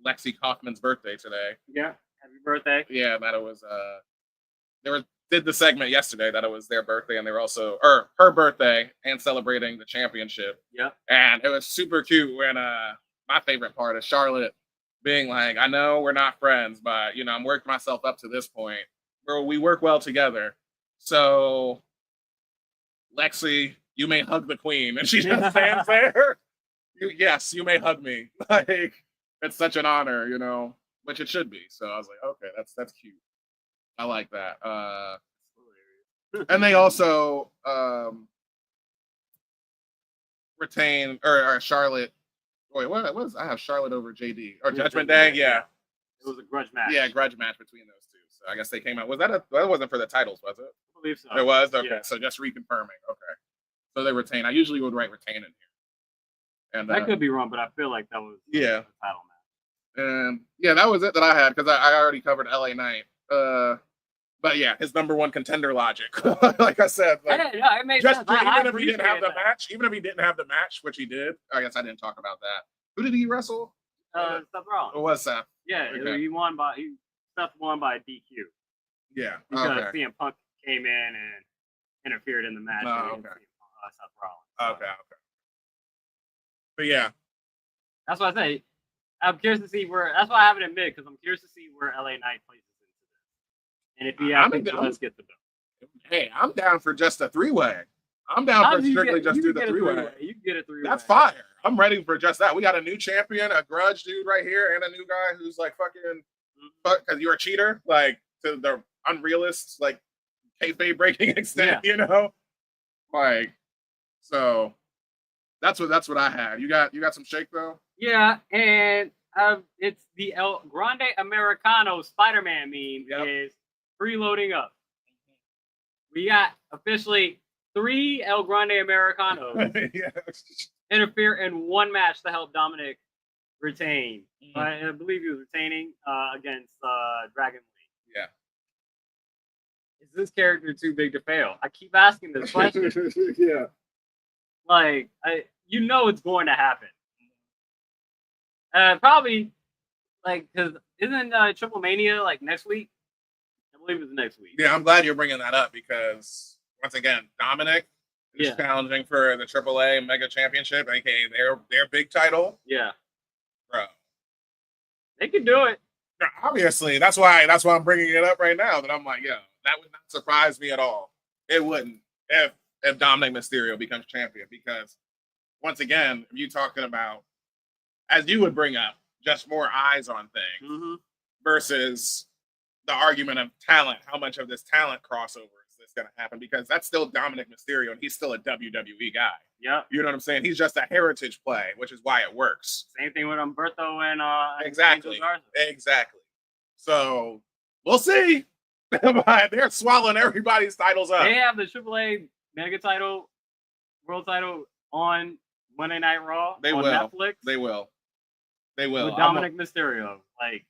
Lexi Kaufman's birthday today. Yeah. Happy birthday. Yeah, that it was did the segment yesterday that it was their birthday and they were also her birthday and celebrating the championship. Yep. And it was super cute when my favorite part is Charlotte being like, I know we're not friends, but I'm working myself up to this point where we work well together. So Lexi, you may hug the queen. And she just stands there. Yes, you may hug me. Like it's such an honor, which it should be. So I was like, okay, that's cute. I like that. And they also retain or Charlotte. Wait, what was I have Charlotte over JD or Judgment Day? Yeah, it was a grudge match. Yeah, grudge match between those two. So I guess they came out. That wasn't for the titles, was it? I believe so. It was. Okay, yeah. So just reconfirming. Okay, so they retain. I usually would write retain in here. And I could be wrong, but I feel like that was the title match. And yeah, that was it that I had because I already covered LA Knight. But yeah, his number one contender logic. Like I said, like, it made sense. Even if he didn't have the match, which he did, I guess I didn't talk about that. Who did he wrestle? Seth Rollins. It was Seth. Yeah, okay. Seth won by DQ. Yeah, because CM Punk came in and interfered in the match. Oh, okay. Seth Rollins. Okay. But yeah, that's what I say. I'm curious to see where. That's why I haven't admitted because I'm curious to see where LA Knight places into this, and if he actually does get the belt. Hey, I'm down for just a 3-way. I'm down for strictly just do the 3-way. You can get a 3-way. That's fire. I'm ready for just that. We got a new champion, a grudge dude right here, and a new guy who's like fucking because you're a cheater, like to the unrealist, like kayfabe breaking extent, Like, so that's what I had. You got some shake though? Yeah, and it's the El Grande Americano Spider-Man meme is preloading up. We got officially 3 El Grande Americanos interfere in one match to help Dominic retain. I believe he was retaining against Dragon Lee. Yeah. Is this character too big to fail? I keep asking this question. Yeah. Like, it's going to happen. Probably, like, because isn't Triple Mania like next week? I believe it's next week. Yeah, I'm glad you're bringing that up because once again, Dominic is challenging for the AAA Mega Championship, aka their big title. Yeah, bro, they can do it. Obviously, that's why I'm bringing it up right now. That I'm like, that would not surprise me at all. It wouldn't if Dominic Mysterio becomes champion because once again, if you're talking about, as you would bring up, just more eyes on things versus the argument of talent. How much of this talent crossover is this going to happen? Because that's still Dominic Mysterio, and he's still a WWE guy. Yeah, you know what I'm saying. He's just a heritage play, which is why it works. Same thing with Humberto and exactly. So we'll see. They're swallowing everybody's titles up. They have the AAA Mega Title, World Title on Monday Night Raw on Netflix. They will. With Dominic Mysterio, like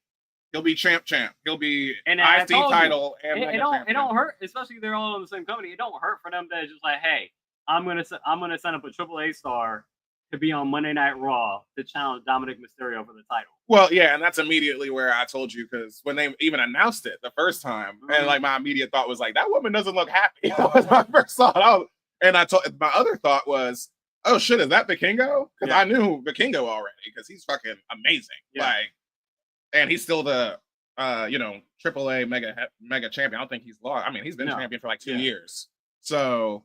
he'll be champ. He'll be IC title and it don't hurt, especially if they're all in the same company. It don't hurt for them to just like, hey, I'm gonna send up a AAA star to be on Monday Night Raw to challenge Dominic Mysterio for the title. Well, yeah, and that's immediately where I told you because when they even announced it the first time, and like my immediate thought was like, that woman doesn't look happy. That was my first thought. My other thought was, oh shit, is that Vikingo? Because I knew Vikingo already because he's fucking amazing. Yeah. Like, and he's still the AAA mega champion. I don't think he's lost. I mean, he's been champion for like 2 years. So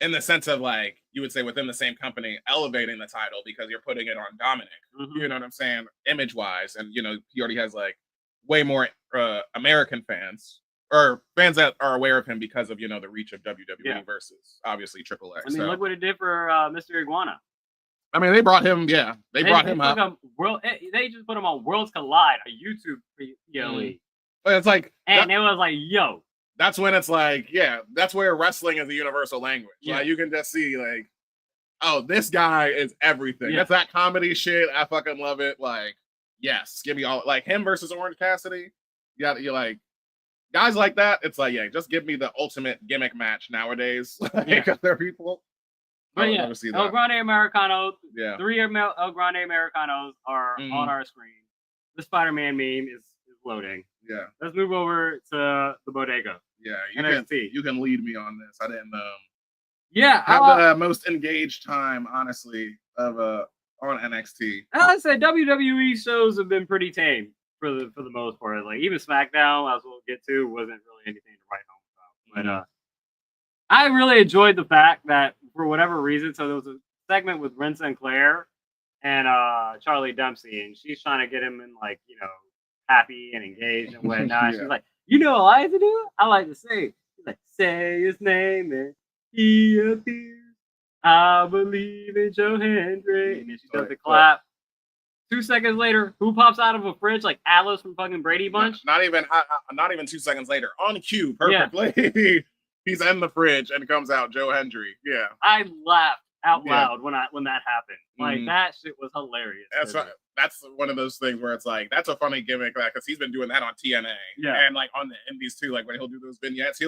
in the sense of like, you would say within the same company, elevating the title because you're putting it on Dominic. You know what I'm saying? Image wise. And he already has like way more American fans or fans that are aware of him because of the reach of WWE versus obviously Triple X. I mean, look what it did for Mr. Iguana. I mean, they brought him. Yeah, they brought him up. They just put him on Worlds Collide, a YouTube PLE. But it's like, and it was like, yo. That's when it's like, that's where wrestling is a universal language. Yeah. Like, you can just see, like, oh, this guy is everything. Yeah. That's that comedy shit. I fucking love it. Like, yes, give me all, like, him versus Orange Cassidy. You're like, guys like that. It's like, just give me the ultimate gimmick match nowadays. Like, other people. But El Grande Americano. Yeah. 3 El Grande Americanos are on our screen. The Spider-Man meme is loading. Yeah. Let's move over to the bodega. Yeah, you can lead me on this. I didn't have the most engaged time, honestly, of on NXT. I said WWE shows have been pretty tame for the most part. Like even SmackDown, as we'll get to, wasn't really anything to write home about. But I really enjoyed the fact that for whatever reason, so there was a segment with Ren Sinclair and Charlie Dempsey, and she's trying to get him in happy and engaged and whatnot. She's like, what I like to do? I like to say. She's like, say his name and he appears. I believe in Joe Hendry. And then she does the clap. 2 seconds later, who pops out of a fridge like Alice from fucking Brady Bunch? Not even 2 seconds later. On cue, perfectly. Yeah. He's in the fridge and comes out Joe Hendry. Yeah. I laughed out loud when that happened. Like that shit was hilarious. That's right. That's one of those things where it's like, that's a funny gimmick, because he's been doing that on TNA and like on the indies too. Like when he'll do those vignettes,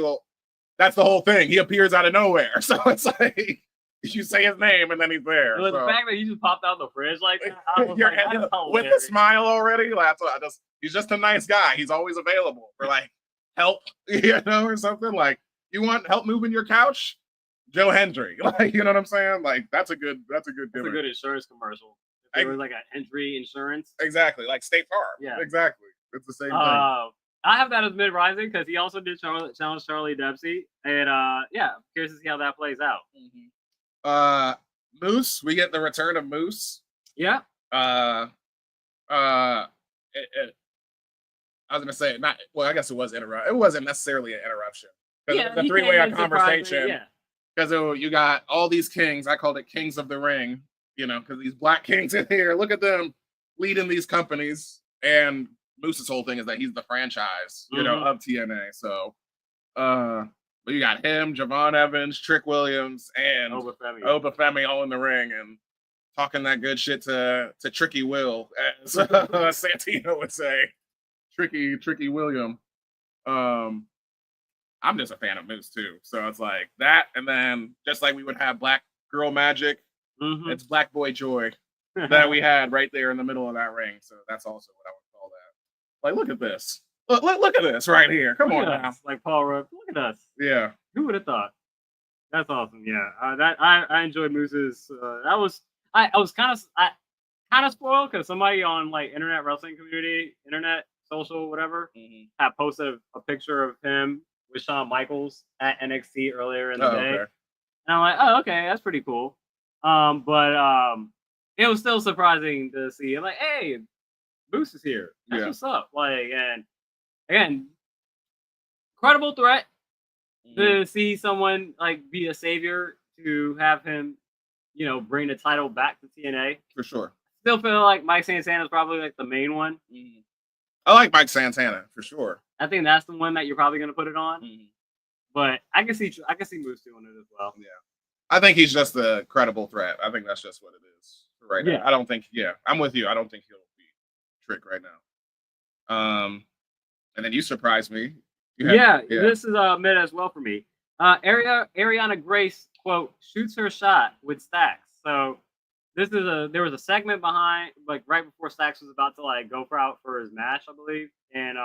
that's the whole thing. He appears out of nowhere. So it's like, you say his name and then he's there. Well, the fact that he just popped out the fridge like that, with a smile already, like, he's just a nice guy. He's always available for like help, or something. Like, you want help moving your couch? Joe Hendry, like, you know what I'm saying? Like, that's a good gimmick. That's a good insurance commercial. There was like a Hendry insurance. Exactly, like State Farm. Yeah, exactly. It's the same thing. I have that as mid-rising because he also did challenge Charlie Dempsey, and curious to see how that plays out. Moose, we get the return of Moose. Yeah. I was gonna say I guess it was it wasn't necessarily an interruption. The three-way conversation. Because you got all these kings. I called it Kings of the Ring, because these black kings in here. Look at them leading these companies. And Moose's whole thing is that he's the franchise, of TNA. So, but you got him, Javon Evans, Trick Williams, and Obafemi all in the ring and talking that good shit to Tricky Will, as Santino would say. Tricky William. I'm just a fan of Moose too. So it's like that. And then just like we would have Black Girl Magic, it's Black Boy Joy that we had right there in the middle of that ring. So that's also what I would call that. Like, look at this. Look at this right here. Come on now. Like Paul Rudd. Look at us. Yeah. Who would have thought? That's awesome. Yeah. I enjoyed Moose's. I was kind of spoiled because somebody on like internet wrestling community, internet, social, whatever, had posted a picture of him with Shawn Michaels at NXT earlier in the day. Okay. And I'm like, oh, okay, that's pretty cool. But it was still surprising to see. I'm like, hey, Moose is here. That's what's up. Like, and again, credible threat to see someone like be a savior, to have him, bring the title back to TNA. For sure. Still feel like Mike Santana is probably like the main one. I like Mike Santana for sure. I think that's the one that you're probably going to put it on. But I can see Moose doing it as well. Yeah. I think he's just a credible threat. I think that's just what it is right now. I don't think, I'm with you. I don't think he'll be Trick right now. And then you surprised me. This is mid as well for me. Ariana Grace, quote, shoots her shot with Stacks. So there was a segment behind, like right before Stacks was about to like go out for his match, I believe. And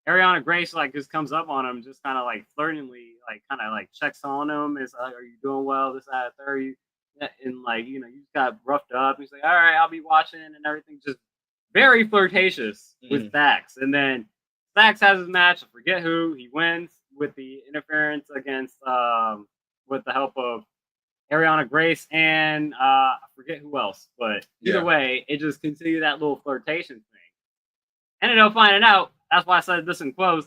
Ariana Grace like just comes up on him, just kind of like flirtingly, like kind of like checks on him. It's like, are you doing well? This, that, third. And like, you just got roughed up. He's like, all right, I'll be watching and everything. Just very flirtatious with Stacks. And then Stacks has his match. I forget who. He wins with the interference against, with the help of Ariana Grace and I forget who else. But either way, it just continued that little flirtation thing. Ended up finding out. That's why I said this in quotes.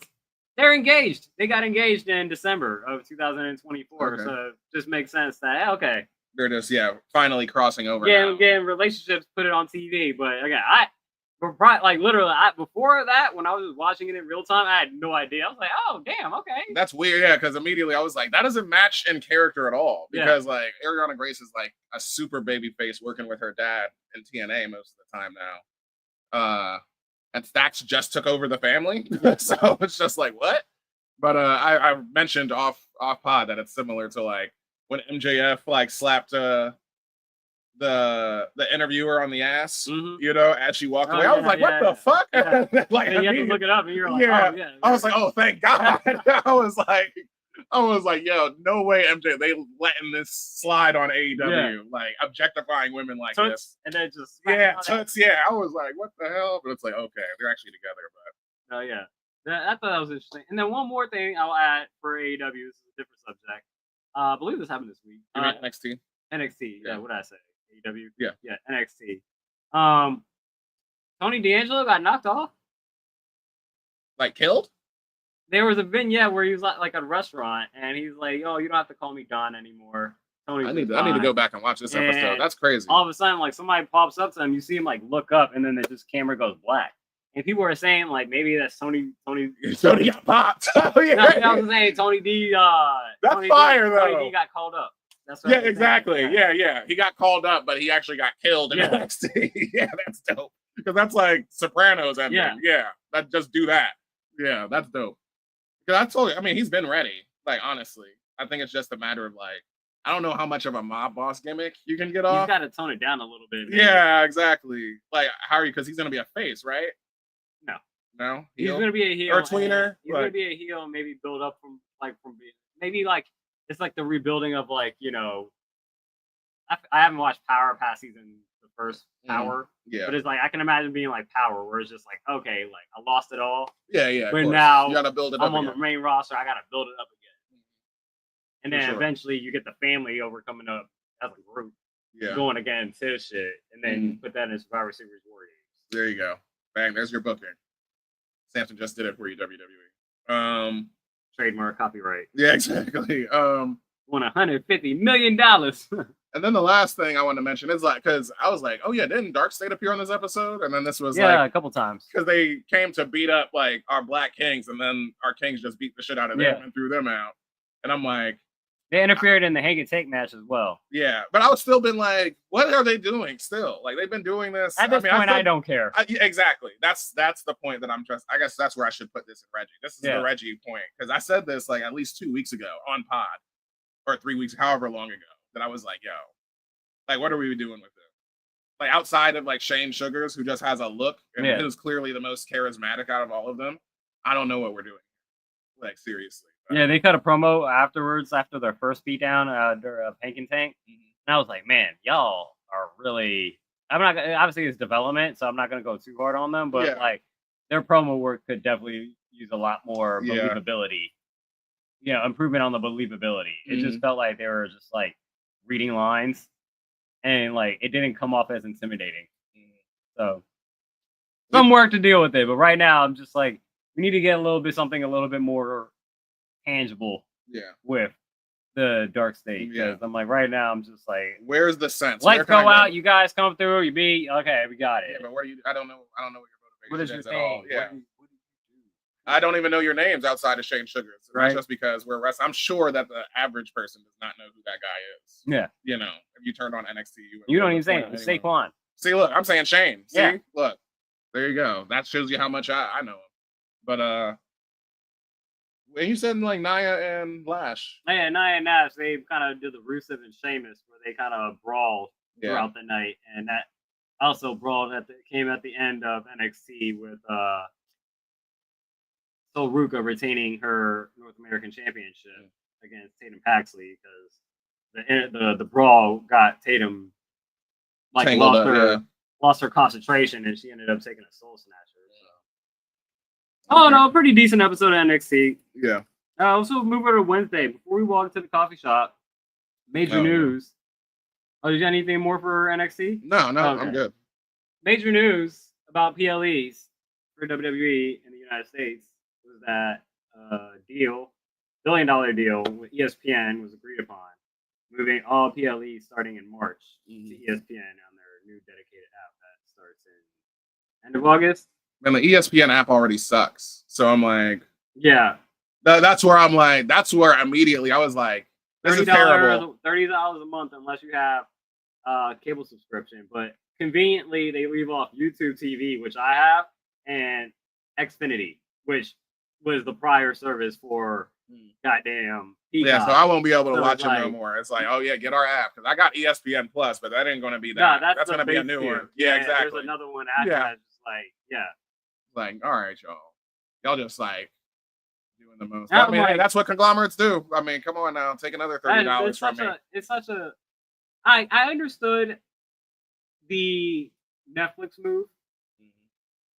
They're engaged. They got engaged in December of 2024. Okay. So it just makes sense that okay. They're just finally crossing over. Getting relationships, put it on TV. But again, before that, when I was watching it in real time, I had no idea. I was like, oh damn, okay. That's weird, yeah, because immediately I was like, that doesn't match in character at all. Because like Ariana Grace is like a super baby face working with her dad in TNA most of the time now. And Stax just took over the family. So it's just like, what? But I mentioned off pod that it's similar to like when MJF like slapped the interviewer on the ass, as she walked away. I was like, what the fuck? Yeah. Like, you have to look it up and you're like, oh yeah. I was like, oh thank God. I was like, yo, no way MJ, they letting this slide on AEW, like objectifying women like this. And then just toots, I was like, what the hell? But it's like, okay, they're actually together, but I thought that was interesting. And then one more thing I'll add for AEW, this is a different subject. I believe this happened this week. NXT. NXT, what did I say? AEW? Yeah, NXT. Tony D'Angelo got knocked off. Like killed? There was a vignette where he was like at a restaurant and he's like, "Oh, you don't have to call me Don anymore." Tony, I need to go back and watch this episode. That's crazy. All of a sudden, like somebody pops up to him, you see him like look up, and then the camera goes black. And people were saying like maybe that's Tony got popped. Oh yeah. No, I was saying Tony D. That's Tony fire D, though. Tony D got called up. That's what exactly. Yeah. He got called up, but he actually got killed in NXT. Yeah, that's dope. Because that's like Sopranos ending. Yeah. That just do that. Yeah, that's dope. Because I told you, I mean, he's been ready. Like honestly, I think it's just a matter of like, I don't know how much of a mob boss gimmick you can get off. He's got to tone it down a little bit. Maybe. Yeah, exactly. Like how are you? Because he's gonna be a face, right? No, he's gonna be a heel or a tweener. He's gonna be a heel and maybe build up from maybe like it's like the rebuilding of like I haven't watched Power past season the first Power, but it's like I can imagine being like Power where it's just like okay, like I lost it all, but now you gotta build it up. I'm on the main roster, I gotta build it up again, and then eventually you get the family over coming up as a group, going against his shit, and then you put that in Survivor Series War Games. There you go, bang. There's your booking. Samson just did it for you, WWE. Trademark, copyright. Yeah, exactly. Won $150 million. And then the last thing I want to mention is like, because I was like, oh yeah, didn't Dark State appear on this episode? And then this was a couple times because they came to beat up like our Black Kings, and then our Kings just beat the shit out of them and threw them out. And I'm like, they interfered in the hang and take match as well. Yeah, but I would still been like, what are they doing still? Like they've been doing this. At this point, I don't care. Exactly. That's the point that I'm just. I guess that's where I should put this in Reggie. This is the Reggie point because I said this like at least 2 weeks ago on pod, or 3 weeks, however long ago, that I was like, yo, like what are we doing with this? Like outside of like Shane Sugars, who just has a look and who's clearly the most charismatic out of all of them, I don't know what we're doing. Like seriously. Yeah, they cut a promo afterwards after their first beatdown during Hank and Tank. And I was like, man, y'all are really. I'm not obviously it's development, so I'm not gonna go too hard on them, but like their promo work could definitely use a lot more believability. Improvement on the believability. It just felt like they were just like reading lines, and like it didn't come off as intimidating. So some work to deal with it, but right now I'm just like we need to get something a little bit more tangible with the Dark State because I'm like right now I'm just like where's the sense? Let's go out, you guys come through, you beat okay, we got it. But where do you I don't know what your motivation what is your thing? Yeah. What do you do? I don't even know your names outside of Shane Sugars. Right. Just because we're wrestling. I'm sure that the average person does not know who that guy is. Yeah. If you turned on NXT, you don't even say it. It's Saquon. See, look, I'm saying Shane. See, look. There you go. That shows you how much I know him. But when you said like Nia and Lash. Yeah, Nia and Nash, they kind of did the Rusev and Sheamus where they kind of brawled throughout the night. And that also brawled came at the end of NXT with Sol Ruka retaining her North American Championship against Tatum Paxley because the brawl got Tatum like lost her concentration and she ended up taking a soul snatcher. Oh no, pretty decent episode of NXT. Yeah. Also move over to Wednesday before we walk to the coffee shop. Major news. Oh, did you have anything more for NXT? No, okay. I'm good. Major news about PLEs for WWE in the United States was that deal, $1 billion deal with ESPN was agreed upon, moving all PLEs starting in March to ESPN on their new dedicated app that starts in end of August. And the ESPN app already sucks. So I'm like, yeah. That's where I'm like, that's where immediately I was like, this is terrible. $30 a month unless you have cable subscription. But conveniently, they leave off YouTube TV, which I have, and Xfinity, which was the prior service for goddamn Peacock. Yeah, so I won't be able to watch it no more. It's like, oh yeah, get our app because I got ESPN Plus, but that ain't going to be that. No, that's going to be a new one. Yeah, exactly. There's another one after that. Just like, all right, y'all just like doing the most. I mean, hey, that's what conglomerates do. I mean, come on now, take another $30 from me. It's such a. I understood the Netflix move.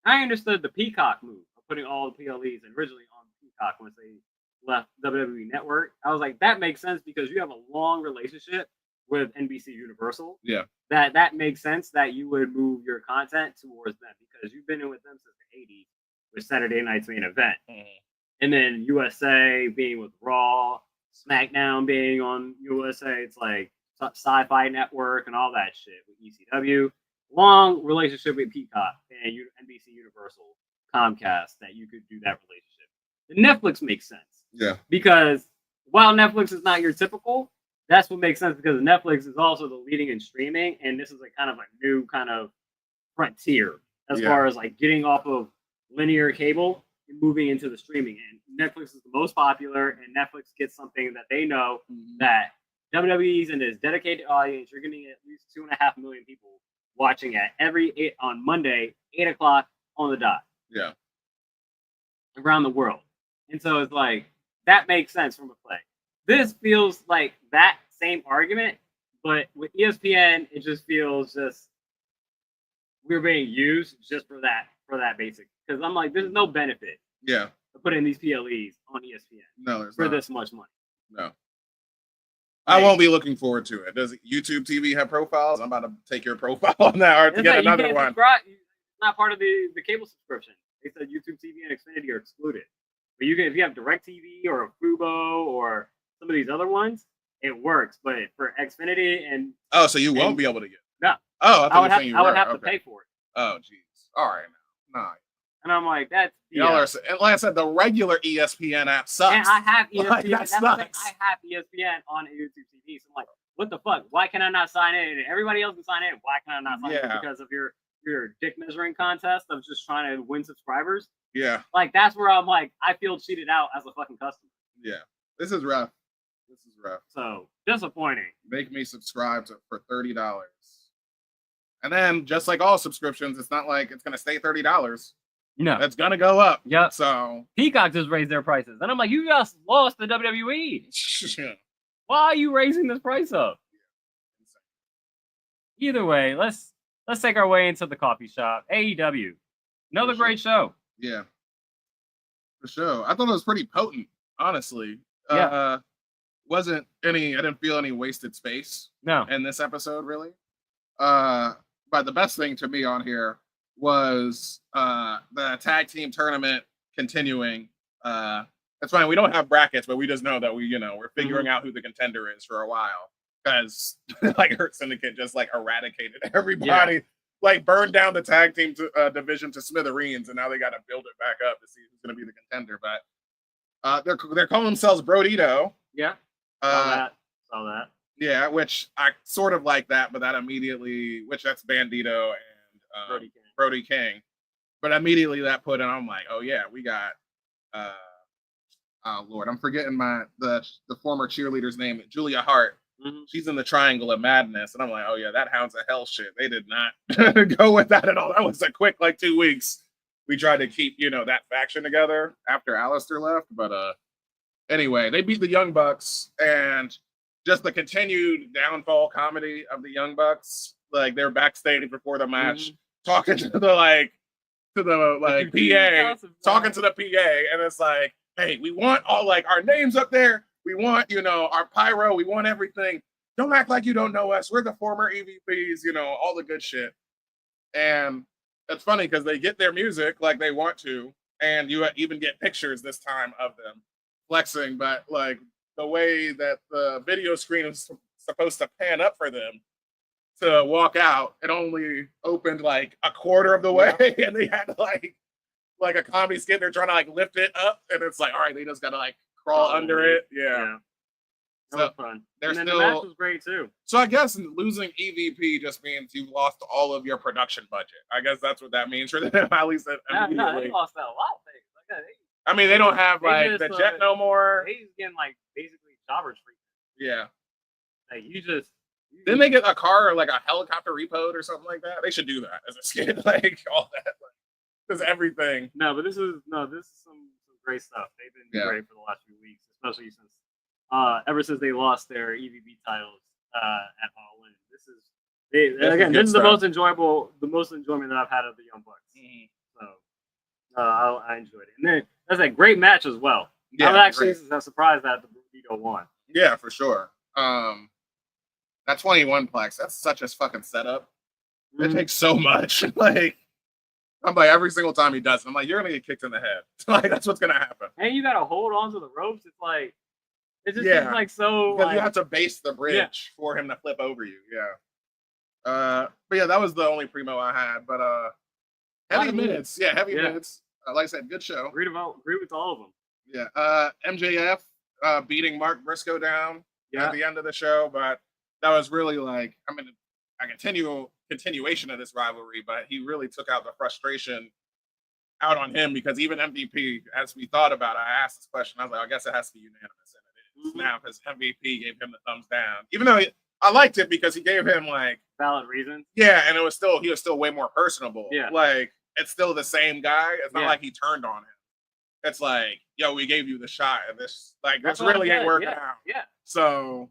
I understood the Peacock move of putting all the PLEs originally on Peacock once they left WWE Network. I was like, that makes sense because you have a long relationship with NBC Universal. Yeah. That makes sense that you would move your content towards them because you've been in with them since the 80s with Saturday Night's Main Event. And then USA being with Raw, SmackDown being on USA. It's like Sci-Fi Network and all that shit with ECW. Long relationship with Peacock and NBC Universal, Comcast, that you could do that relationship. The Netflix makes sense. Yeah. Because while Netflix is not your typical, that's what makes sense because Netflix is also the leading in streaming, and this is a kind of a new kind of frontier as far as like getting off of linear cable and moving into the streaming. And Netflix is the most popular, and Netflix gets something that they know that WWE's in this dedicated audience. You're getting at least 2.5 million people watching at on Monday, 8 o'clock on the dot. Yeah. Around the world. And so it's like, that makes sense from a play. This feels like that same argument, but with ESPN, it just feels we're being used just for that basic. Because I'm like, there's no benefit. Yeah. To putting these PLEs on ESPN. No, there's for not. This much money. No. I won't be looking forward to it. Does YouTube TV have profiles? I'm about to take your profile on that or to get another one. It's not part of the cable subscription. They said YouTube TV and Xfinity are excluded. But if you have DirecTV or a Fubo or some of these other ones, it works. But for Xfinity and so you won't be able to get it? No. Oh, I would have to pay for it. Oh, jeez. All right, nah. And I'm like, that's y'all are. And like I said, the regular ESPN app sucks. And I have ESPN. Like, that sucks. I have ESPN on YouTube TV. So I'm like, what the fuck? Why can I not sign in? And everybody else can sign in. Why can I not sign in? Because of your dick measuring contest of just trying to win subscribers. Yeah. Like that's where I'm like, I feel cheated out as a fucking customer. Yeah. This is rough. So disappointing. Make me subscribe for $30. And then just like all subscriptions, it's not like it's gonna stay $30. No. It's gonna go up. Yeah. So Peacock just raised their prices. And I'm like, you just lost the WWE. Why are you raising this price up? Either way, let's take our way into the coffee shop. AEW. Another great show. Yeah. For sure. I thought it was pretty potent, honestly. Yeah. I didn't feel any wasted space in this episode, really. But the best thing to me on here was the tag team tournament continuing. That's fine. We don't have brackets, but we just know that we're figuring out who the contender is for a while because like Hurt Syndicate just like eradicated everybody, like burned down the tag team division to smithereens, and now they got to build it back up to see who's going to be the contender. But they're calling themselves Brodito. Yeah. Saw that. Yeah, which I sort of like that, but that immediately, that's Bandito and Brody King. But immediately that put in, I'm like, oh yeah, we got oh Lord, I'm forgetting the former cheerleader's name, Julia Hart. Mm-hmm. She's in the Triangle of Madness, and I'm like, oh yeah, that Hounds of Hell shit. They did not go with that at all. That was a quick 2 weeks. We tried to keep that faction together after Alistair left, but anyway, they beat the Young Bucks, and just the continued downfall comedy of the Young Bucks. Like they're backstage before the match, talking to the PA, talking to the PA, and it's like, hey, we want all our names up there. We want, our pyro. We want everything. Don't act like you don't know us. We're the former EVPs, all the good shit. And it's funny because they get their music like they want to, and you even get pictures this time of them flexing, but like the way that the video screen is supposed to pan up for them to walk out, it only opened like a quarter of the way, and they had to like a comedy skit. They're trying to like lift it up, and it's like, all right, they just gotta like crawl under it. Yeah. That was fun. They're and then still, the match was great too. So I guess losing EVP just means you've lost all of your production budget. I guess that's what that means for them. At least No, they lost a lot of things. I mean, they don't have like just, the jet no more. He's getting like basically jobbers treatment. Yeah. Like you just. Didn't they get a car or like a helicopter repoed or something like that? They should do that as a skit, like all that. Like, just everything. No, but this is some great stuff. They've been great for the last few weeks, especially since ever since they lost their EVP titles at All In. This is the most enjoyment that I've had of the Young Bucks. So I enjoyed it, and then that's a great match as well. Yeah, I was actually surprised that the Burrito won. Yeah, for sure. That 21 plex, that's such a fucking setup. It takes so much. Like, I'm like, every single time he does it, I'm like, you're gonna get kicked in the head. Like, that's what's gonna happen. And you gotta hold on to the ropes. It's like, it just seems like so. Because you have to base the bridge for him to flip over you. Yeah. But yeah, that was the only primo I had. But heavy minutes. Yeah, heavy minutes. Like I said, good show. Agree with all of them. Yeah. MJF beating Mark Briscoe down at the end of the show, but that was really like, I mean, a continuation of this rivalry, but he really took out the frustration out on him because even MVP, as we thought about it, I asked this question, I was like, I guess it has to be unanimous, and it is now because MVP gave him the thumbs down, even though I liked it because he gave him like valid reasons. Yeah, and he was still way more personable. Yeah, like it's still the same guy. It's not like he turned on him. It's like, yo, we gave you the shot, and this really ain't working out. Yeah. So.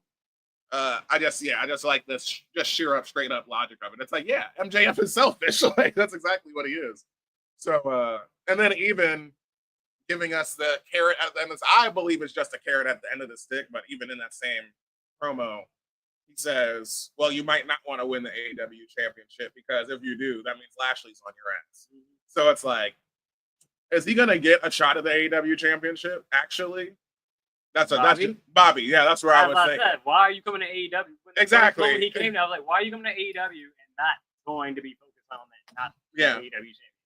I just like this just straight up logic of it. It's like, yeah, MJF is selfish. Like that's exactly what he is. So and then even giving us the carrot at the end, I believe it's just a carrot at the end of the stick, but even in that same promo, he says, well, you might not want to win the AEW championship because if you do, that means Lashley's on your ass. So it's like, is he gonna get a shot at the AEW championship, actually? That's Bobby. Yeah, that's where I was thinking. Why are you coming to AEW? Exactly. When he came, I was like, why are you coming to AEW and not going to be focused on that? Not the AEW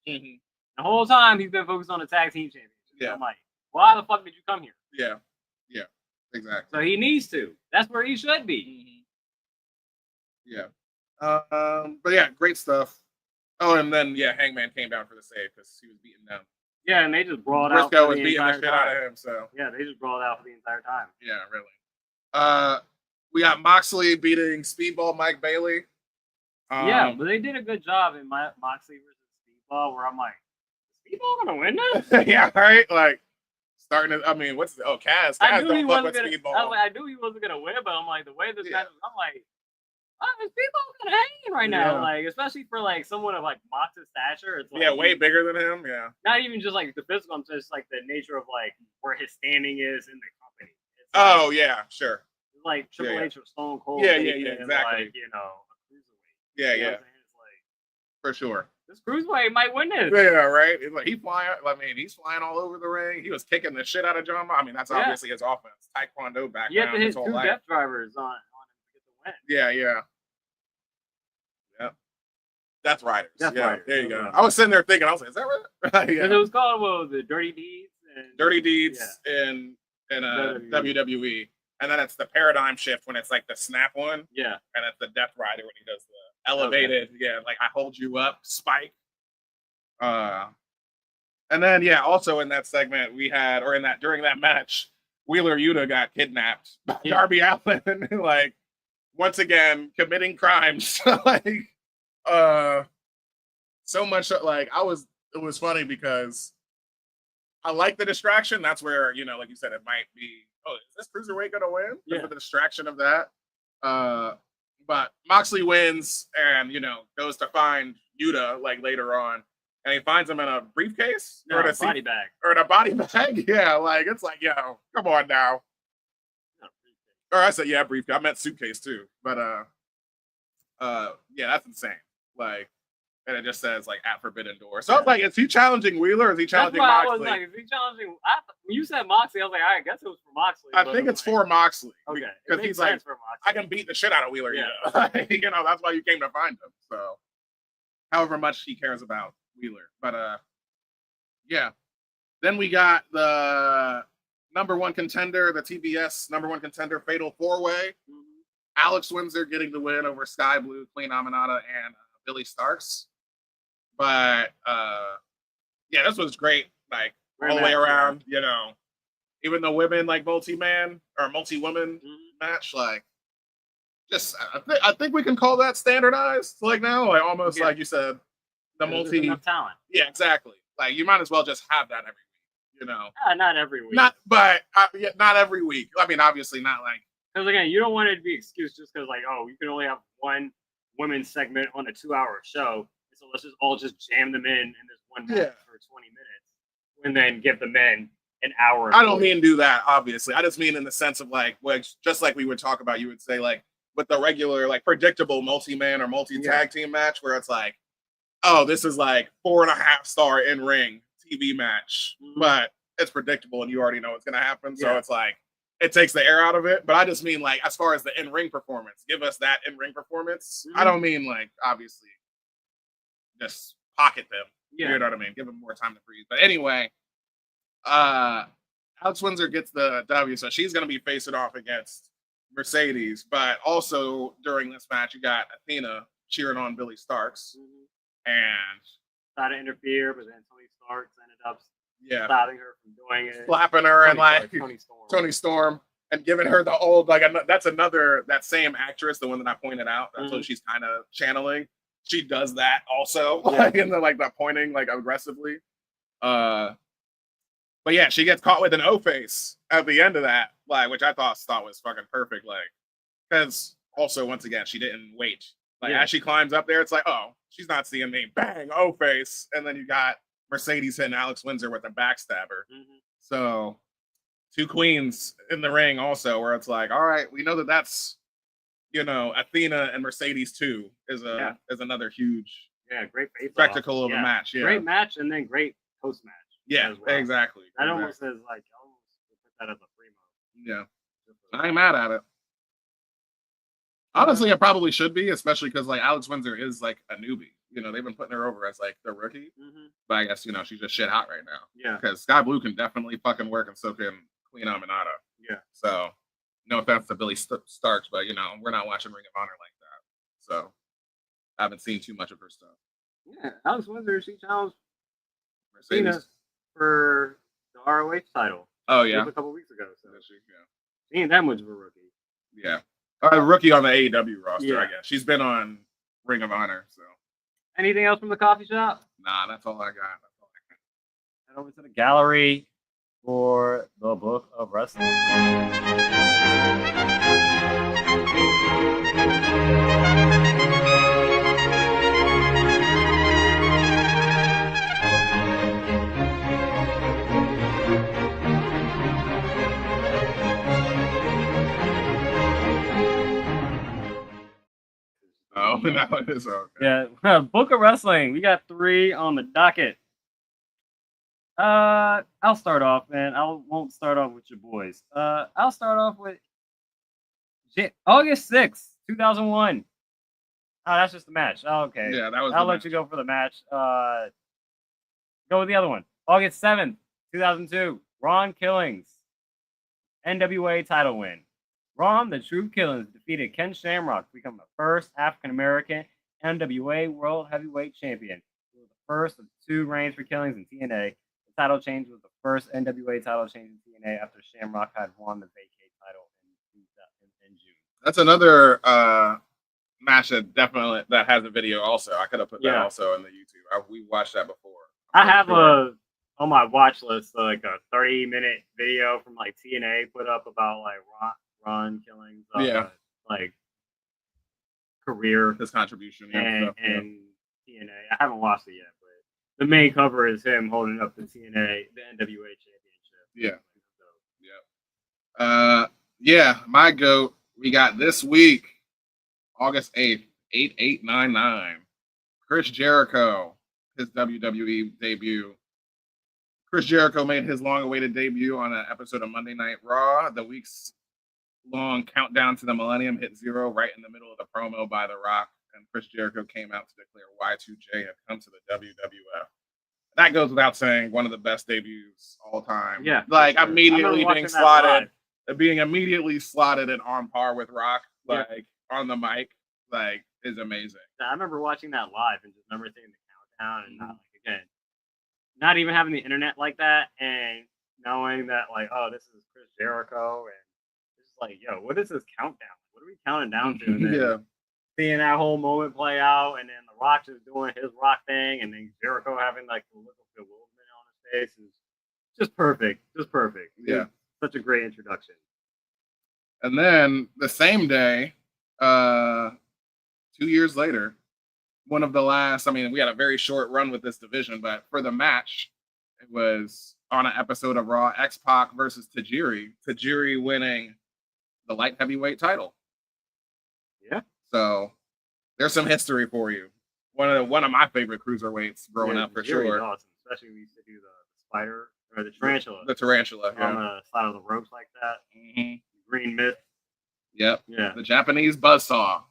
championship. The whole time he's been focused on the tag team championship. Yeah. I'm like, why the fuck did you come here? Yeah. Yeah. Exactly. So he needs to. That's where he should be. Yeah. But yeah, great stuff. Oh, and then Hangman came down for the save because he was beaten down. Yeah, and they just brawled out. Briscoe was beating the shit out of him, so yeah, they just brawled out for the entire time. Yeah, really. We got Moxley beating Speedball Mike Bailey. Yeah, but they did a good job in Moxley versus Speedball, where I'm like, is Speedball gonna win this? Yeah, right. Like starting to, I mean, Kaz? I knew he wasn't gonna win, but I'm like, the way this match was, I'm like, is Speedball kind of hanging right now? Like, especially for like someone of like Mox's stature, it's like way bigger than him. Yeah, not even just like the physical, just like the nature of like where his standing is in the company. It's sure. It's like Triple H or Stone Cold. Yeah, exactly. Like, a cruiserweight. Yeah, it's like for sure. This cruiserweight might win this. Yeah, right. It's like he's flying all over the ring. He was kicking the shit out of John. I mean, that's obviously his offense, Taekwondo background. You have to hit two Death Drivers on him to get the win. Yeah. Death Riders. Riders. There you go. I was sitting there thinking, I was like, is that right? Because it was called, what was it, Dirty Deeds? Dirty Deeds in WWE. And then it's the paradigm shift when it's like the snap one. Yeah. And it's the Death Rider when he does the elevated, like I hold you up, spike. And then, also in that segment we had, or during that match, Wheeler Yuta got kidnapped by Darby Allin, like, once again, committing crimes. Like, so much like it was funny because I like the distraction. That's where, like you said, it might be, is this cruiserweight gonna win? Yeah. The distraction of that. But Moxley wins and, goes to find Yuta like later on, and he finds him in a briefcase or in a body bag. Or in a body bag. Yeah, like it's like, yo, come on now. Or I said, briefcase. I meant suitcase too. But that's insane. Like, And it just says like at Forbidden Door. So I was like, is he challenging Wheeler or is he challenging That's why Moxley? I was like, is he challenging? When you said Moxley, I was like, I guess it was for Moxley. I think it's for Moxley. Okay. Because he's like, I can beat the shit out of Wheeler. Yeah. You know, that's why you came to find him. So however much he cares about Wheeler. But yeah. Then we got the number one contender, the TBS number one contender, Fatal 4-Way. Alex Windsor getting the win over Sky Blue, Queen Aminata, and Billy Starks. But yeah, this was great, like all the way around, you know. Even the women like multi-man or multi-woman match, like just I think we can call that standardized, like now, like almost like you said, the multi talent. Yeah, exactly. Like you might as well just have that every week, you know. Not every week. Not every week. I mean, obviously not like. Because again, you don't want it to be excused just because like, oh, you can only have one women's segment on a 2-hour show. So let's just all jam them in this one match for 20 minutes, and then give the men an hour. I don't mean do that, obviously. I just mean in the sense of like, just like we would talk about, you would say like with the regular, like predictable multi-man or multi-tag team match, where it's like, oh, this is like 4.5-star in-ring TV match, but it's predictable and you already know what's gonna happen. So it's like it takes the air out of it. But I just mean like as far as the in-ring performance, give us that in-ring performance. I don't mean like obviously just pocket them. You know what I mean? Give them more time to breathe. But anyway, Alex Windsor gets the W, so she's going to be facing off against Mercedes. But also during this match, you got Athena cheering on Billy Starks. And tried to interfere, but then Tony Starks ended up stopping her from doing it. Slapping her and like Tony Storm. And giving her the old, like, that's that same actress, the one that I pointed out. That's what she's kind of channeling. She does that also, like in the that pointing like aggressively. But yeah, she gets caught with an O face at the end of that, like which I thought was fucking perfect, like because also once again she didn't wait. Like as she climbs up there, it's like, oh, she's not seeing me. Bang, O face, and then you got Mercedes hitting Alex Windsor with a backstabber. So 2 queens in the ring also, where it's like, all right, we know that's. You know, Athena and Mercedes too is another huge great spectacle of a match. Yeah, great match and then great post match. Yeah, exactly. That almost is like put that as a primo. Yeah, I ain't mad at it. Honestly, it probably should be, especially because like Alex Windsor is like a newbie. You know, they've been putting her over as like the rookie, but I guess she's just shit hot right now. Yeah, because Sky Blue can definitely fucking work, and so can Queen Aminata. Yeah, so. No offense to Billy Starks, but we're not watching Ring of Honor like that, so I haven't seen too much of her stuff. Yeah, Alex Windsor, she challenged Cena for the ROH title. Oh yeah, a couple weeks ago. So she ain't that much of a rookie. Yeah, rookie on the AEW roster, I guess. She's been on Ring of Honor. So, anything else from the coffee shop? Nah, that's all I got. Head over to the gallery for the Book of Wrestling. Oh, no, it is okay. Yeah, Book of Wrestling. We got 3 on the docket. I'll start off, man. I won't start off with your boys. I'll start off with August 6th, 2001. Oh, that's just the match. Oh, okay. Yeah, that was. I'll let you go for the match. Go with the other one. August 7th, 2002. Ron Killings, NWA title win. Ron, the True Killings, defeated Ken Shamrock to become the first African-American NWA World Heavyweight Champion. It was the first of 2 reigns for Killings in TNA. The title change was the first NWA title change in TNA after Shamrock had won the vacate title in June. That's another match that has a video also. I could have put that also in the YouTube. We watched that before. I have on my watch list like a 30-minute video from like TNA put up about like Ron Killings, like career, his contribution, and TNA. I haven't watched it yet, but the main cover is him holding up the TNA, the NWA championship. Yeah, my GOAT. We got this week, August 8th, 8899. Chris Jericho, his WWE debut. Chris Jericho made his long-awaited debut on an episode of Monday Night Raw. The weeks-long countdown to the Millennium hit zero right in the middle of the promo by The Rock, and Chris Jericho came out to declare Y2J had come to the WWF. That goes without saying, one of the best debuts all time. Yeah, like sure. immediately being immediately slotted and on par with Rock, like on the mic, like is amazing. I remember watching that live and just remember seeing the countdown and not even having the internet like that and knowing that like, oh, this is Chris Jericho and it's just like, yo, what is this countdown? What are we counting down to? And then seeing that whole moment play out, and then The Rock just doing his Rock thing, and then Jericho having like the look of bewilderment on his face is just perfect. Just perfect. Yeah. Such a great introduction. And then the same day, 2 years later, one of the last, I mean, we had a very short run with this division, but for the match, it was on an episode of Raw, X-Pac versus Tajiri. Tajiri winning the light heavyweight title. Yeah. So there's some history for you. One of my favorite cruiserweights growing up, for sure. Awesome, especially when we used to do the spider or the tarantula. The tarantula, on the side of the ropes like that. Mm-hmm. Green Myth. Yep. Yeah. The Japanese buzzsaw.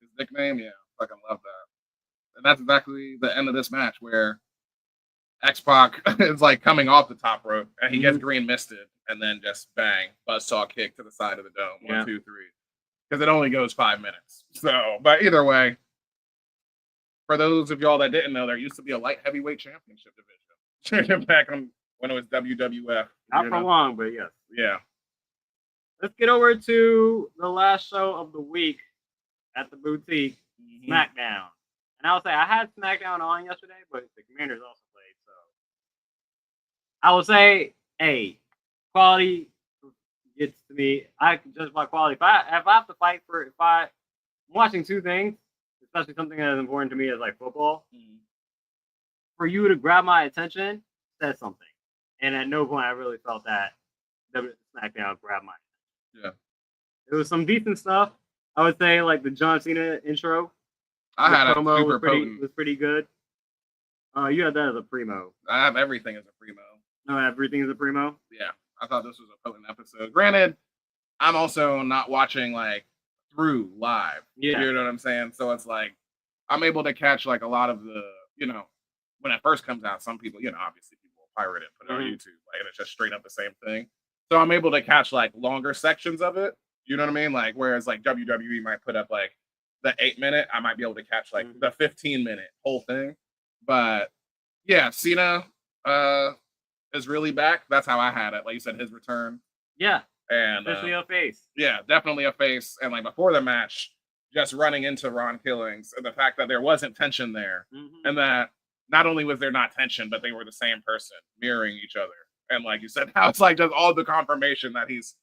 His nickname, yeah, fucking love that. And that's exactly the end of this match where X-Pac is like coming off the top rope and he gets green misted and then just bang, buzzsaw kick to the side of the dome. 1, 2, 3. Because it only goes 5 minutes. So, but either way, for those of y'all that didn't know, there used to be a light heavyweight championship division back on when it was WWF. Not for long, but yes. Yeah. Let's get over to the last show of the week at the boutique, SmackDown. And I would say I had SmackDown on yesterday, but the Commanders also played. So I would say, hey, quality gets to me. I can judge by quality. If I have to fight for, I'm watching two things, especially something that is important to me as like football. For you to grab my attention, says something. And at no point I really felt that SmackDown grabbed my attention. Yeah. There was some decent stuff. I would say like the John Cena intro. I had a promo super potent. was pretty good. You had that as a primo. I have everything as a primo. No, everything is a primo? Yeah. I thought this was a potent episode. Granted, I'm also not watching like through live. Yeah. You know what I'm saying? So it's like I'm able to catch like a lot of the, when it first comes out, some people, obviously people will pirate it, put it on YouTube, like, and it's just straight up the same thing. So I'm able to catch like longer sections of it. You know what I mean? Like, whereas like WWE might put up like the 8-minute, I might be able to catch like the 15-minute whole thing. But yeah, Cena is really back. That's how I had it. Like you said, his return. Yeah. And especially a face. Yeah, definitely a face. And like before the match, just running into Ron Killings and the fact that there wasn't tension there. And that not only was there not tension, but they were the same person mirroring each other. And like you said, now it's like just all the confirmation that he's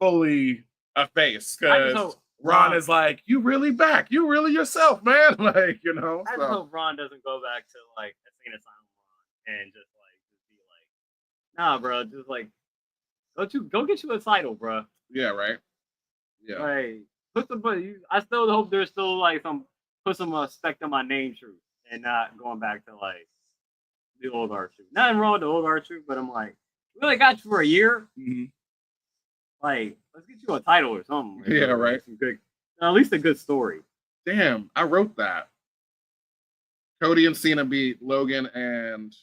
fully a face. Because Ron is like, you really back. You really yourself, man. Like, I just hope Ron doesn't go back to like a Cena Silent Ron and just be like, nah, bro, just like go get you a title, bro. Yeah, right. Yeah. Like I still hope there's still like put some respect on my name truth and not going back to like the old R-Truth. Nothing wrong with the old R-Truth, but I'm like, we really got you for a year. Like, let's get you a title or something. Like, yeah, right. Some good, at least a good story. Damn, I wrote that. Cody and Cena beat Logan and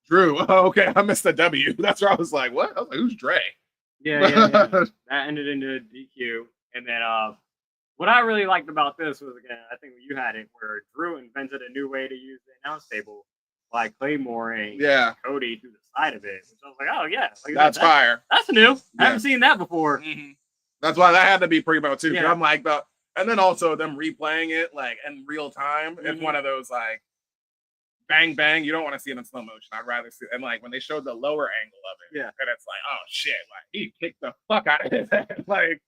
Drew. Oh, okay, I missed the W. That's where I was like, what? I was like, who's Dre? Yeah. That ended into a DQ. And then what I really liked about this was, again, I think you had it, where Drew invented a new way to use the announce table by Claymoring Cody through the side of it. Which I was like, oh, yeah. Like, that's fire. That's new. I haven't seen that before. That's why that had to be primo, too. Yeah. I'm like, and then also them replaying it, like, in real time. It's one of those, like, bang, bang. You don't want to see it in slow motion. I'd rather see it. And, like, when they showed the lower angle of it, and it's like, oh, shit. Like, he kicked the fuck out of his head. Like,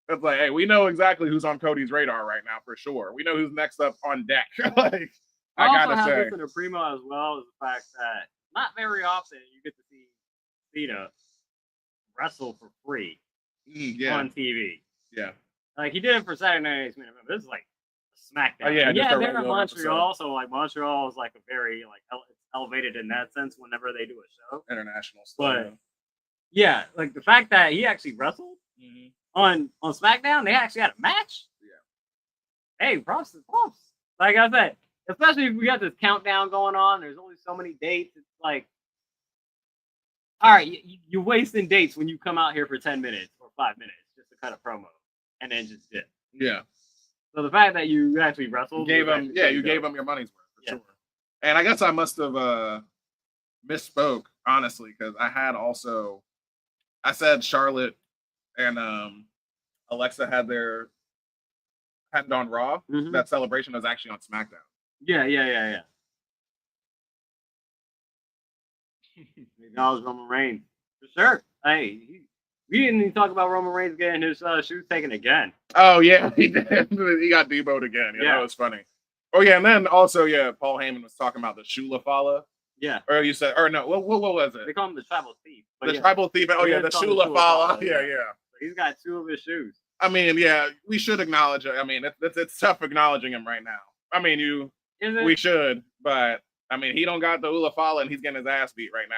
it's like, hey, we know exactly who's on Cody's radar right now, for sure. We know who's next up on deck. Like, I gotta say. This in a primo as well, is the fact that not very often you get to see Cena wrestle for free on TV. Yeah. Like he did it for Saturday Night's Main Event. This is like SmackDown. Oh, yeah, just a they're in regular Montreal, so like Montreal is like a very like it's elevated in that sense whenever they do a show. International stuff. But yeah, like the fact that he actually wrestled on SmackDown, they actually had a match. Yeah. Hey, props to props. Like I said, especially if we got this countdown going on. There's only so many dates. It's like, all right, you're wasting dates when you come out here for 10 minutes or 5 minutes just to cut a promo and then just dip. Yeah. So the fact that you actually wrestled, you gave him your money's worth for sure. And I guess I must have misspoke honestly because I said Charlotte and Alexa had on Raw. That celebration was actually on SmackDown. Yeah. Acknowledge Roman Reigns for sure. Hey, we didn't even talk about Roman Reigns getting his shoes taken again. Oh yeah, he did. He got deboed again. Yeah, that was funny. Oh yeah, and then also Paul Heyman was talking about the Shula Fala. Yeah. Or you said, or no, what was it? They call him the Tribal Thief. Tribal Thief. Oh yeah, the Shula Fala. Yeah. So he's got 2 of his shoes. I mean, yeah, we should acknowledge it. I mean, it's tough acknowledging him right now. I mean, we should, but I mean, he don't got the Ula Fala and he's getting his ass beat right now.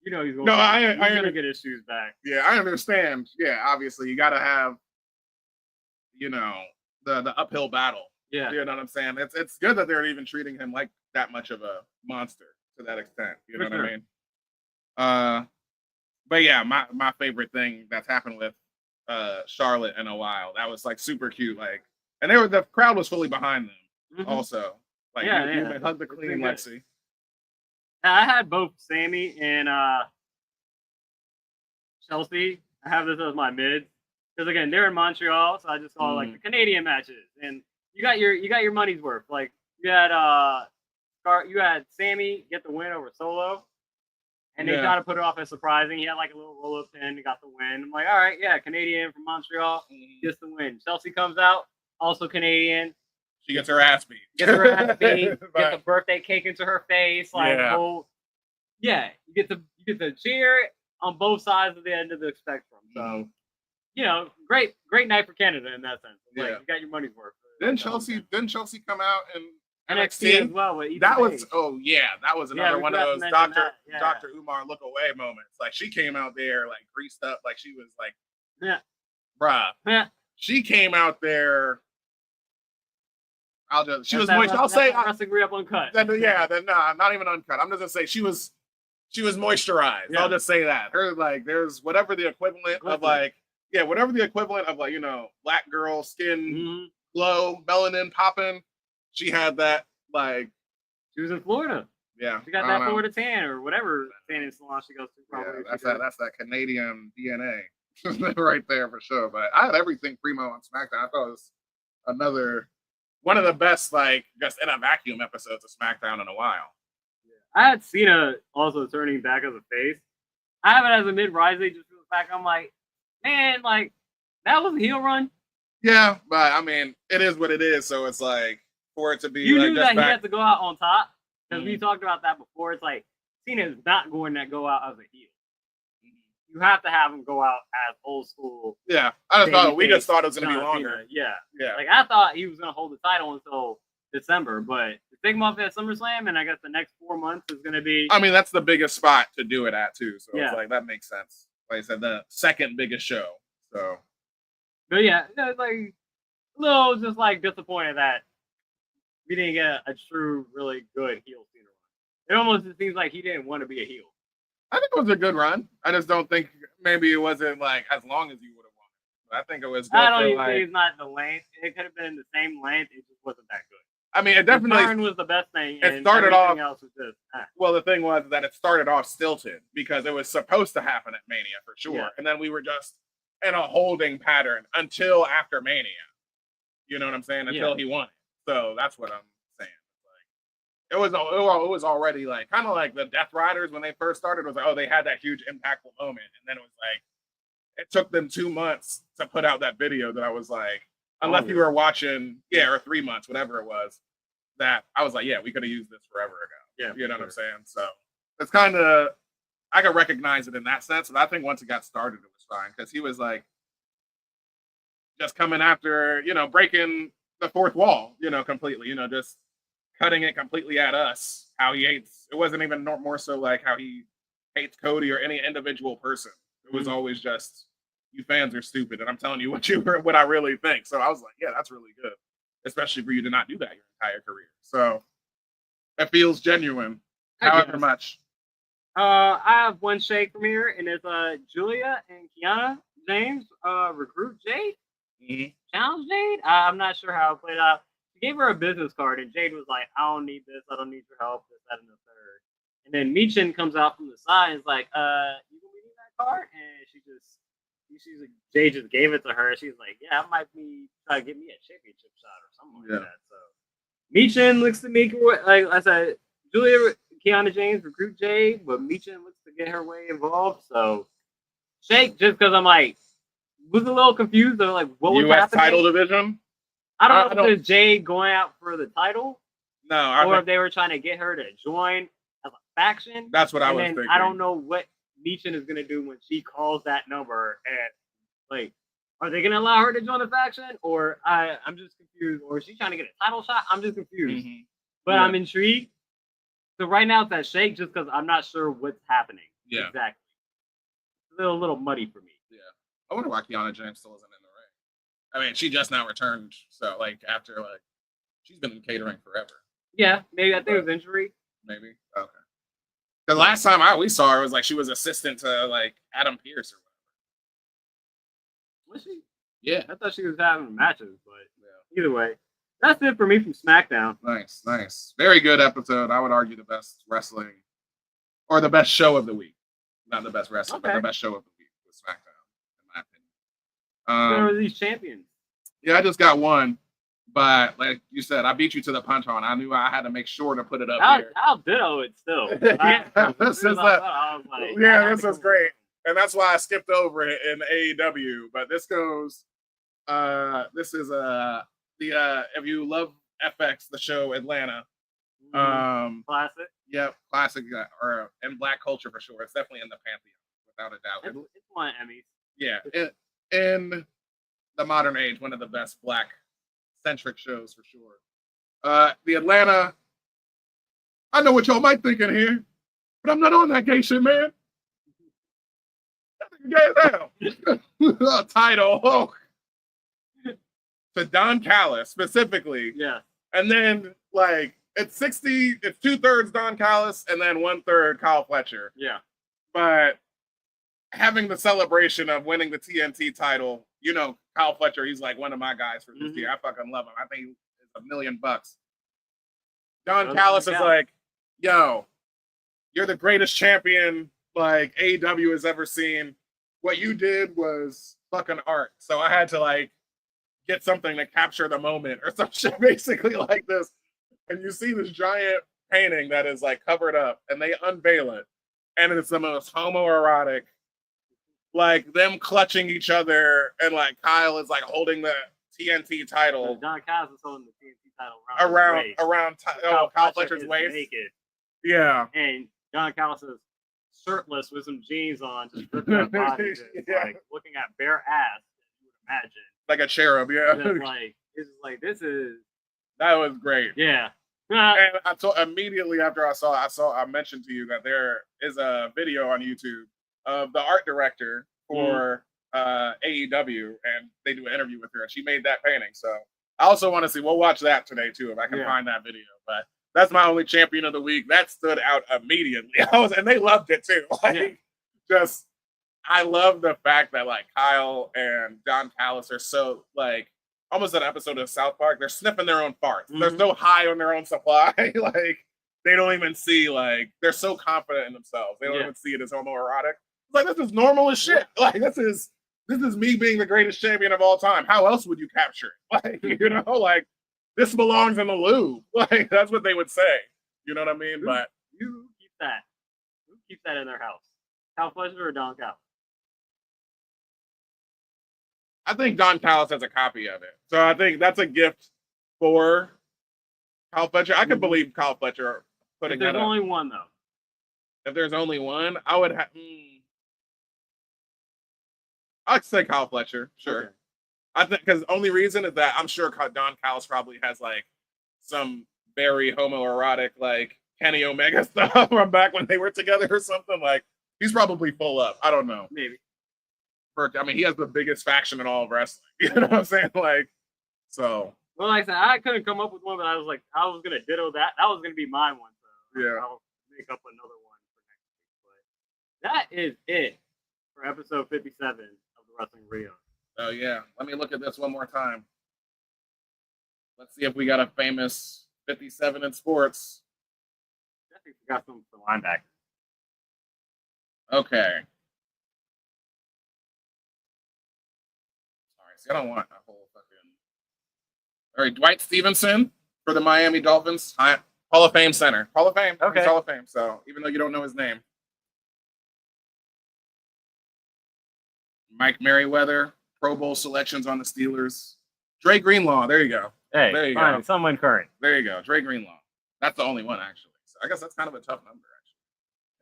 You know he's gonna get his shoes back. Yeah, I understand. Yeah, obviously you got to have, the uphill battle. Yeah, you know what I'm saying. It's good that they're even treating him like that much of a monster to that extent. You know what I mean? But yeah, my favorite thing that's happened with Charlotte in a while. That was like super cute. Like, and the crowd was fully behind them. Also, like, you hug the clean Lexi. I had both Sammy and Chelsea. I have this as my mid because again they're in Montreal, so I just call it like the Canadian matches, and you got your money's worth. Like you had Sammy get the win over Solo, and they kind of put it off as surprising. He had like a little roll up pin, he got the win. I'm like, all right, yeah, Canadian from Montreal gets the win. Chelsea comes out, also Canadian. She gets her ass beat. Gets the birthday cake into her face. Like, you get to cheer on both sides of the end of the spectrum. So, great night for Canada in that sense. Like, you got your money's worth. Didn't Chelsea come out and NXT as well? That was another one of those Dr. Umar look away moments. Like she came out there like greased up, like she was like, bruh. She came out there. She was moist. I'll say wrestling re-up uncut. Not even uncut. I'm just gonna say she was moisturized. Yeah. I'll just say that. Her there's whatever the equivalent of black girl skin glow, melanin popping. She had that she was in Florida. Yeah. She got that Florida tan or whatever tanning salon she goes to. Probably that's that Canadian DNA right there for sure. But I had everything primo on SmackDown. I thought it was one of the best, just in a vacuum episodes of SmackDown in a while. I had Cena also turning back as a face. I have it as a mid-rising just for the fact I'm like, man, that was a heel run. Yeah, but I mean, it is what it is. So it's like, for it to be you knew that he had to go out on top because we talked about that before. It's like Cena is not going to go out as a heel. You have to have him go out as old school. Yeah, we just thought it was going to be longer. Yeah. Like I thought he was going to hold the title until December, but to take him off at SummerSlam, and I guess the next 4 months is going to be. I mean, that's the biggest spot to do it at too. So it's like that makes sense. Like I said, the second biggest show. So. But yeah, it's like a little just disappointed that we didn't get a true, really good heel Cena run. It almost seems like he didn't want to be a heel. I think it was a good run. I just don't think maybe it wasn't as long as you would have wanted. But I think it was good. I don't even think it's not the length. It could have been the same length. It just wasn't that good. I mean, it definitely. The turn was the best thing. It started off. Else was just, Well, the thing was that it started off stilted because it was supposed to happen at Mania for sure, and then we were just in a holding pattern until after Mania. You know what I'm saying? Until he won it. So that's what I'm saying. It was already kind of like the Death Riders when they first started. It was they had that huge impactful moment, and then it was it took them 2 months to put out that video that I was unless you were watching, or 3 months, whatever it was, that I was we could have used this forever ago. Yeah, you know what I'm saying? So it's kind of, I could recognize it in that sense, but I think once it got started, it was fine because he was just coming after, breaking the fourth wall, completely, just cutting it completely at us. How he hates, it wasn't even more so like how he hates Cody or any individual person. It was always just, you fans are stupid, and I'm telling you what I really think. So I was like, yeah, that's really good, especially for you to not do that your entire career. So it feels genuine, however much. I have one shake from here, and it's Julia and Kiana James recruit Jade. Challenge Jade. I'm not sure how it played out. She gave her a business card, and Jade was like, "I don't need this. I don't need your help. This, that, and the third." And then Michin comes out from the side and is like, "You gonna need that card?" And she's like, Jade just gave it to her. She's like, "Yeah, I might be trying to get me a championship shot or something like that." So Michin looks to me like I said, Julia Kiana James recruit Jade, but Michin looks to get her way involved. So shake just because I'm like was a little confused of like what was U.S. happening. title division. I don't know if it's Jade going out for the title. No, or if they were trying to get her to join as a faction. That's what I was thinking. I don't know what Michin is gonna do when she calls that number and like, are they gonna allow her to join the faction? Or I'm just confused. Or is she trying to get a title shot? I'm just confused. But I'm intrigued. So right now it's that shake just because I'm not sure what's happening. Yeah. Exactly. It's a little muddy for me. Yeah. I wonder why Kiana James still isn't in the ring. I mean, she just now returned, so after she's been in catering forever. Yeah, maybe I think it was injury. Maybe. Okay. The last time we saw her was she was assistant to Adam Pearce or whatever. Was she? Yeah. I thought she was having matches, but either way. That's it for me from SmackDown. Nice. Very good episode. I would argue the best wrestling or the best show of the week. Not the best wrestling, but the best show of the week was SmackDown, in my opinion. Where are these champions? Yeah, I just got one. But like you said, I beat you to the punch on. I knew I had to make sure to put it up here. I'll ditto it still. This is great. And that's why I skipped over it in AEW. But this goes, this is if you love FX, the show Atlanta. Classic. Yep, classic, or in black culture for sure. It's definitely in the pantheon, without a doubt. It's won Emmys. Yeah, in the modern age, one of the best black centric shows for sure. The Atlanta, I know what y'all might think in here, but I'm not on that gay shit, man. Title to Don Callis specifically. Yeah. And then it's 2/3 Don Callis and then 1/3 Kyle Fletcher. Yeah. But having the celebration of winning the TNT title, Kyle Fletcher, he's one of my guys for this year. I fucking love him. I think it's $1 million. Don Callis is yo, you're the greatest champion AEW has ever seen. What you did was fucking art. So I had to get something to capture the moment or some shit basically like this. And you see this giant painting that is covered up and they unveil it. And it's the most homoerotic, them clutching each other and Kyle is holding the TNT title. Don Callis is holding the TNT title around Kyle Fletcher's waist. Naked. Yeah. And Don Callis is shirtless with some jeans on, just ripping up body, just, looking at bare ass, you would imagine. Like a cherub, yeah. This is. That was great. Yeah. And I told immediately after I mentioned to you that there is a video on YouTube of the art director for AEW, and they do an interview with her, and she made that painting. So I also want to see. We'll watch that today too if I can find that video. But that's my only champion of the week. That stood out immediately. And they loved it too. I love the fact that Kyle and Don Callis are so almost an episode of South Park. They're sniffing their own farts. They're so high on their own supply. They don't even see they're so confident in themselves. They don't even see it as homoerotic. This is normal as shit. This is me being the greatest champion of all time. How else would you capture it? This belongs in the Louvre. That's what they would say. You know what I mean? But you keep that. Who keeps that in their house? Kyle Fletcher or Don Callis? I think Don Callis has a copy of it. So I think that's a gift for Kyle Fletcher. I could believe Kyle Fletcher putting that up. If there's only one, though. If there's only one, I would have... I'd say Kyle Fletcher. Sure. I think because only reason is that I'm sure Don Callis probably has like some very homoerotic like Kenny Omega stuff from back when they were together or something. Like he's probably full up. I don't know. Maybe. I mean, he has the biggest faction in all of wrestling. You know what I'm saying? Like, so. Well, like I said, I couldn't come up with one, but I was like, I was gonna ditto that. That was gonna be my one. So Yeah. I'll make up another one for next week. But that is it for episode 57 of the Wrestling Rio. Oh yeah. Let me look at this one more time. Let's see if we got a famous 57 in sports. Definitely forgot some for linebacker. Okay. Sorry, see, I don't want a whole fucking. All right, Dwight Stevenson for the Miami Dolphins, Hall of Fame center, Hall of Fame, Okay. He's Hall of Fame. So even though you don't know his name, Mike Merriweather, Pro Bowl selections on the Steelers. Dre Greenlaw, there you go. Hey, There you fine, go. someone current. There you go, Dre Greenlaw. That's the only one actually. So I guess that's kind of a tough number actually.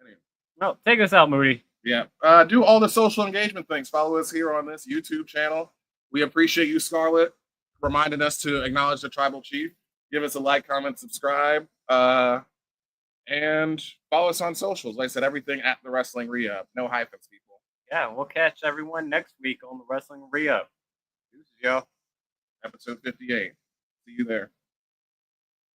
Anyway. No, take us out, Moody. Yeah. Do all the social engagement things. Follow us here on this YouTube channel. We appreciate you, Scarlett, reminding us to acknowledge the tribal chief. Give us a like, comment, subscribe, and follow us on socials. Like I said, everything at the Wrestling Re-Up. No hyphens, people. Yeah, we'll catch everyone next week on the Wrestling Rio. Yo. Episode 58. See you there.